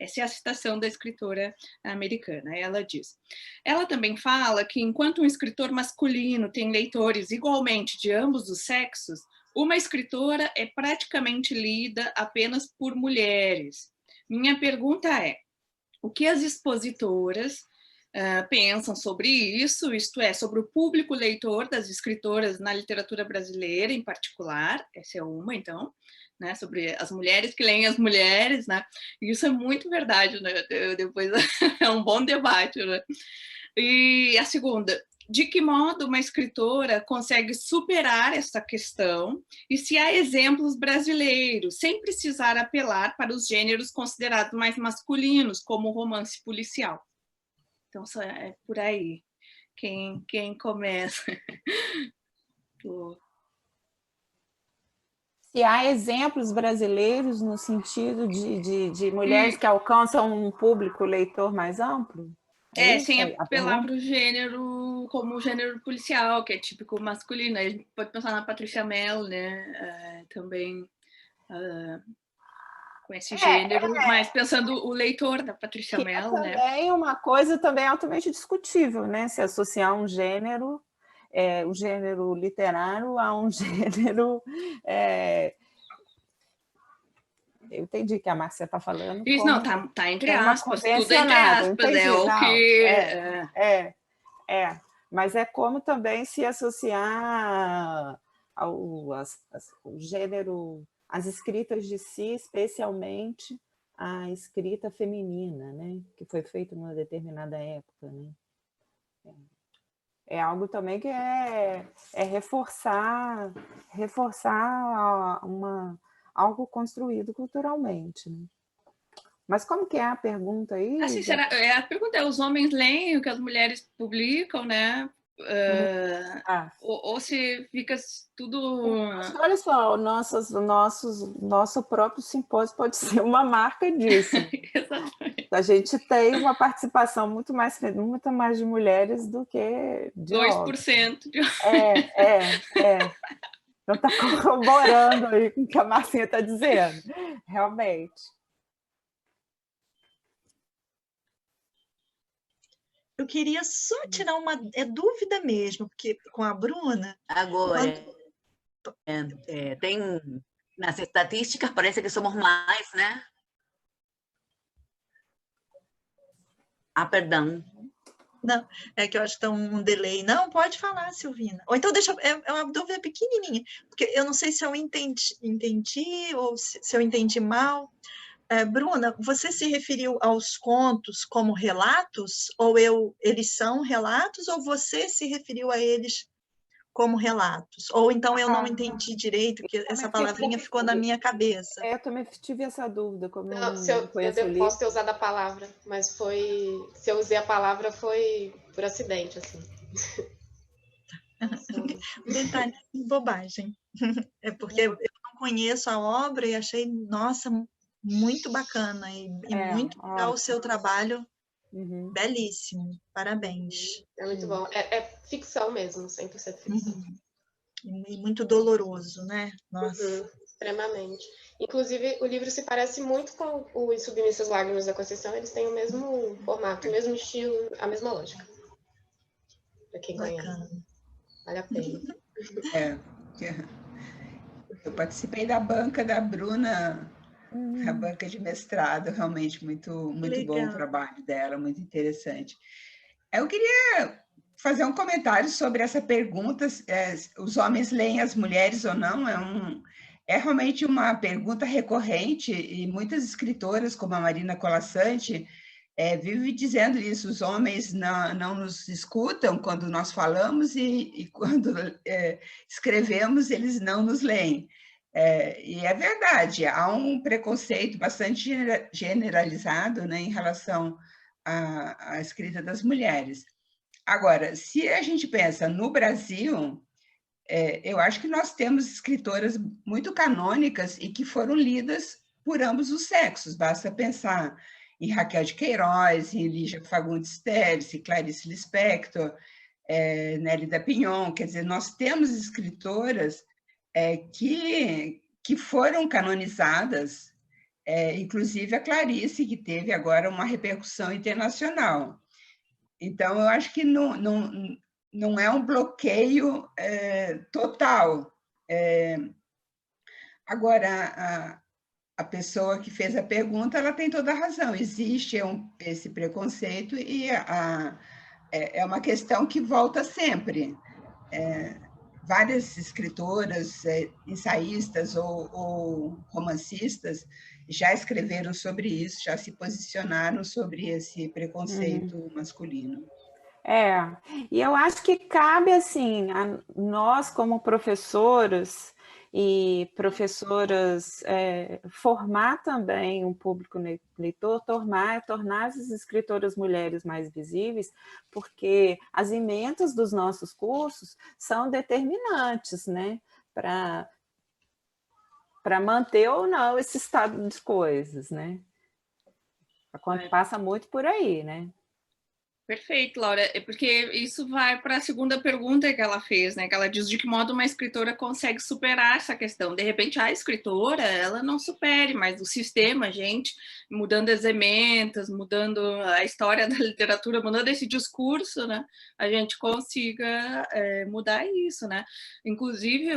Essa é a citação da escritora americana. Ela diz. Ela também fala que enquanto um escritor masculino tem leitores igualmente de ambos os sexos, uma escritora é praticamente lida apenas por mulheres. Minha pergunta é: o que as expositoras pensam sobre isso, isto é, sobre o público leitor das escritoras na literatura brasileira em particular? Essa é uma, então. Né, sobre as mulheres que leem as mulheres, né? E isso é muito verdade, né? Depois é um bom debate, né? E a segunda, de que modo uma escritora consegue superar essa questão e se há exemplos brasileiros, sem precisar apelar para os gêneros considerados mais masculinos, como o romance policial? Então, é por aí. Quem começa? Se há exemplos brasileiros no sentido de mulheres que alcançam um público leitor mais amplo? Sem apelar para o gênero, como o gênero policial, que é típico masculino. A gente pode pensar na Patrícia Mello, né? Também com esse gênero, mas pensando o leitor da Patrícia Mello, né? É uma coisa também altamente discutível, né? Se associar um gênero literário a um gênero... Eu entendi que a Márcia está falando. Isso, não, tá entre aspas, tudo entre aspas, entendi, o que... Mas é como também se associar o gênero, as escritas de si, especialmente a escrita feminina, né? Que foi feita numa determinada época, né? É algo também que é reforçar algo construído culturalmente, né? Mas como que é a pergunta aí? Assim, a pergunta é: os homens leem o que as mulheres publicam, né? Ou se fica tudo... Olha só, nosso próprio simpósio pode ser uma marca disso. Exatamente. A gente tem uma participação muito mais de mulheres do que de 2% de Não está corroborando aí com o que a Marcinha está dizendo, realmente. Eu queria só tirar uma dúvida mesmo, porque com a Bruna... Agora, tem nas estatísticas, parece que somos mais, né? Perdão. Não, é que eu acho que está um delay. Não, pode falar, Silvina. Ou então deixa... É uma dúvida pequenininha, porque eu não sei se eu entendi ou se eu entendi mal. Bruna, você se referiu aos contos como relatos? Ou eles são relatos? Ou você se referiu a eles como relatos? Ou então eu não entendi direito, que essa palavrinha ficou na minha cabeça. Eu também tive essa dúvida. Eu posso ter usado a palavra, mas se eu usei a palavra foi por acidente, assim. Detalhe, bobagem. É porque eu não conheço a obra e achei, nossa, muito bacana e muito legal o seu trabalho. Belíssimo, parabéns. É muito bom, é ficção mesmo, 100% ficção. E muito doloroso, né? Nossa. Extremamente. Inclusive, o livro se parece muito com o Submissas Lágrimas da Conceição, eles têm o mesmo formato, o mesmo estilo, a mesma lógica. Para quem conhece. Vale a pena. Eu participei da banca da Bruna A banca de mestrado, realmente muito bom o trabalho dela, muito interessante. Eu queria fazer um comentário sobre essa pergunta, os homens leem as mulheres ou não, é realmente uma pergunta recorrente, e muitas escritoras, como a Marina Colasanti, vivem dizendo isso: os homens não nos escutam quando nós falamos, e quando escrevemos, eles não nos leem. E é verdade, há um preconceito bastante generalizado, né, em relação à escrita das mulheres. Agora, se a gente pensa no Brasil, eu acho que nós temos escritoras muito canônicas e que foram lidas por ambos os sexos. Basta pensar em Raquel de Queiroz, em Lígia Fagundes Telles, Clarice Lispector, Nélida Pinhon. Quer dizer, nós temos escritoras que foram canonizadas, inclusive a Clarice, que teve agora uma repercussão internacional. Então, eu acho que não é um bloqueio total. Agora, a pessoa que fez a pergunta, ela tem toda a razão. Existe esse preconceito e é uma questão que volta sempre. Várias escritoras, ensaístas ou romancistas já escreveram sobre isso, já se posicionaram sobre esse preconceito masculino. E eu acho que cabe, assim, a nós como professoras e professoras formar também um público leitor, tornar as escritoras mulheres mais visíveis, porque as emendas dos nossos cursos são determinantes, né, para manter ou não esse estado de coisas, né? Passa muito por aí, né? Perfeito, Laura, porque isso vai para a segunda pergunta que ela fez, né? Que ela diz de que modo uma escritora consegue superar essa questão. De repente, a escritora, ela não supere, mas o sistema, a gente, mudando as emendas, mudando a história da literatura, mudando esse discurso, né? A gente consiga mudar isso, né? Inclusive,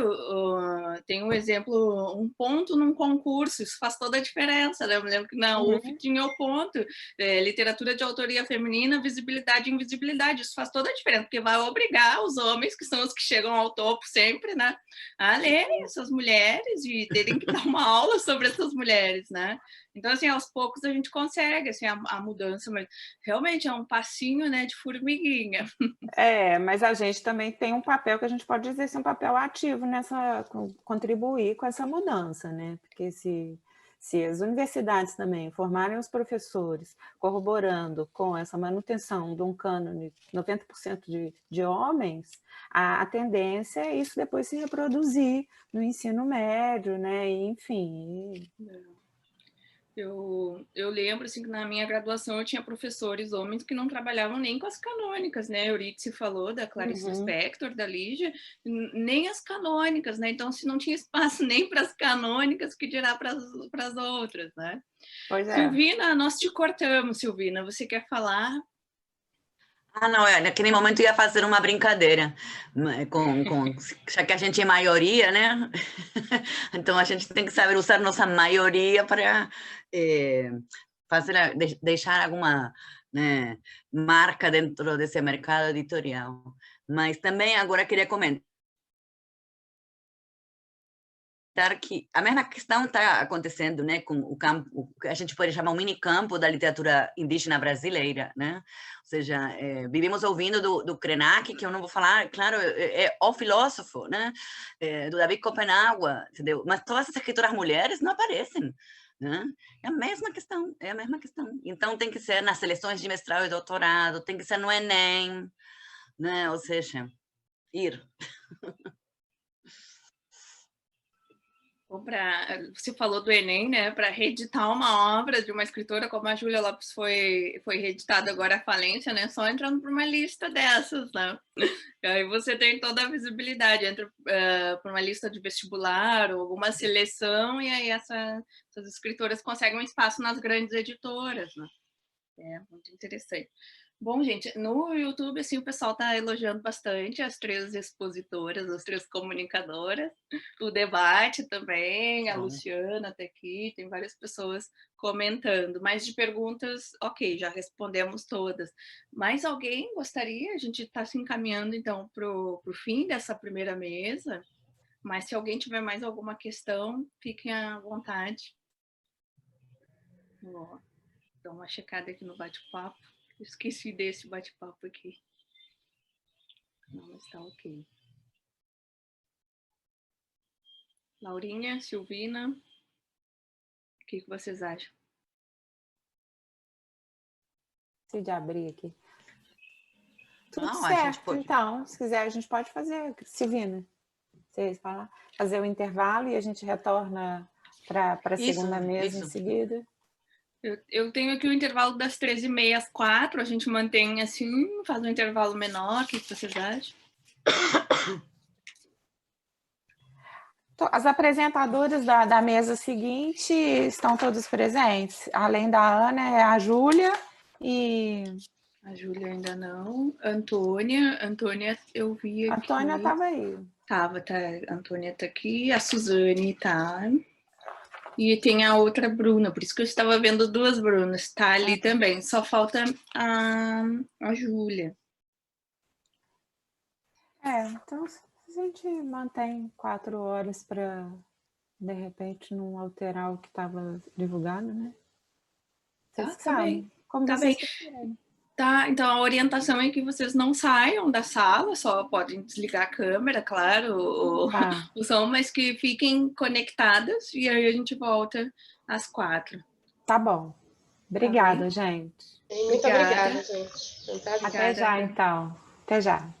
tem um exemplo, um ponto num concurso, isso faz toda a diferença, né? Eu me lembro que na UF tinha o ponto, literatura de autoria feminina, visibilidade e invisibilidade, isso faz toda a diferença, porque vai obrigar os homens, que são os que chegam ao topo sempre, né, a lerem essas mulheres e terem que dar uma aula sobre essas mulheres, né? Então, assim, aos poucos a gente consegue, assim, a mudança, mas realmente é um passinho, né, de formiguinha. Mas a gente também tem um papel que a gente pode dizer ser um papel ativo contribuir com essa mudança, né? Porque se as universidades também formarem os professores corroborando com essa manutenção de um cânone 90% de homens, a tendência é isso depois se reproduzir no ensino médio, né? Enfim. Eu lembro, assim, que na minha graduação eu tinha professores homens que não trabalhavam nem com as canônicas, né? Eurídice falou da Clarice Lispector, da Lígia, nem as canônicas, né? Então, se não tinha espaço nem para as canônicas, que dirá para as outras, né? Pois é. Silvina, nós te cortamos, Silvina. Você quer falar? Não, naquele momento ia fazer uma brincadeira, já que a gente é maioria, né? Então a gente tem que saber usar nossa maioria para deixar alguma, né, marca dentro desse mercado editorial. Mas também agora queria comentar que a mesma questão está acontecendo, né, com o campo, o que a gente pode chamar um minicampo da literatura indígena brasileira, né? Ou seja, vivemos ouvindo do Krenak, que eu não vou falar, claro, é o filósofo, né? Do David Copenhague, entendeu? Mas todas as escritoras mulheres não aparecem, né? É a mesma questão. Então tem que ser nas seleções de mestrado e doutorado, tem que ser no Enem, né? Ou seja, ir. Você falou do Enem, né? Para reeditar uma obra de uma escritora como a Júlia Lopes foi reeditada agora à falência, né? Só entrando por uma lista dessas, né? E aí você tem toda a visibilidade, entra por uma lista de vestibular ou alguma seleção, e aí essas escritoras conseguem um espaço nas grandes editoras, né? É muito interessante. Bom, gente, no YouTube, assim, o pessoal está elogiando bastante as 3 expositoras, as 3 comunicadoras, o debate também, a Luciana está aqui, tem várias pessoas comentando, mas de perguntas, ok, já respondemos todas. Mas alguém gostaria? A gente está se encaminhando, então, para o fim dessa primeira mesa, mas se alguém tiver mais alguma questão, fiquem à vontade. Vou dar uma checada aqui no bate-papo. Esqueci desse bate-papo aqui. Não, mas tá ok. Laurinha, Silvina, o que vocês acham? De abrir aqui. Tudo Não, certo, pode... então, se quiser a gente pode fazer, Silvina, vocês falar, fazer o intervalo e a gente retorna para a segunda mesa em seguida. Eu tenho aqui o intervalo das 13h30 às 4h, a gente mantém assim, faz um intervalo menor, o que vocês acham? As apresentadoras da mesa seguinte estão todos presentes, além da Ana, é a Júlia e... A Júlia ainda não, Antônia eu vi aqui. Antônia estava aí. Tava, tá, a Antônia está aqui, a Suzane tá... E tem a outra Bruna, por isso que eu estava vendo 2 Brunas, tá ali também. Só falta a Júlia. Então a gente mantém 4 horas para, de repente, não alterar o que estava divulgado, né? Vocês sabem. Como tá vocês bem. Tá, então a orientação é que vocês não saiam da sala, só podem desligar a câmera, claro, o som, mas que fiquem conectadas e aí a gente volta às 4h. Tá bom. Obrigada, gente. Muito obrigada, gente. Até já, então. Até já.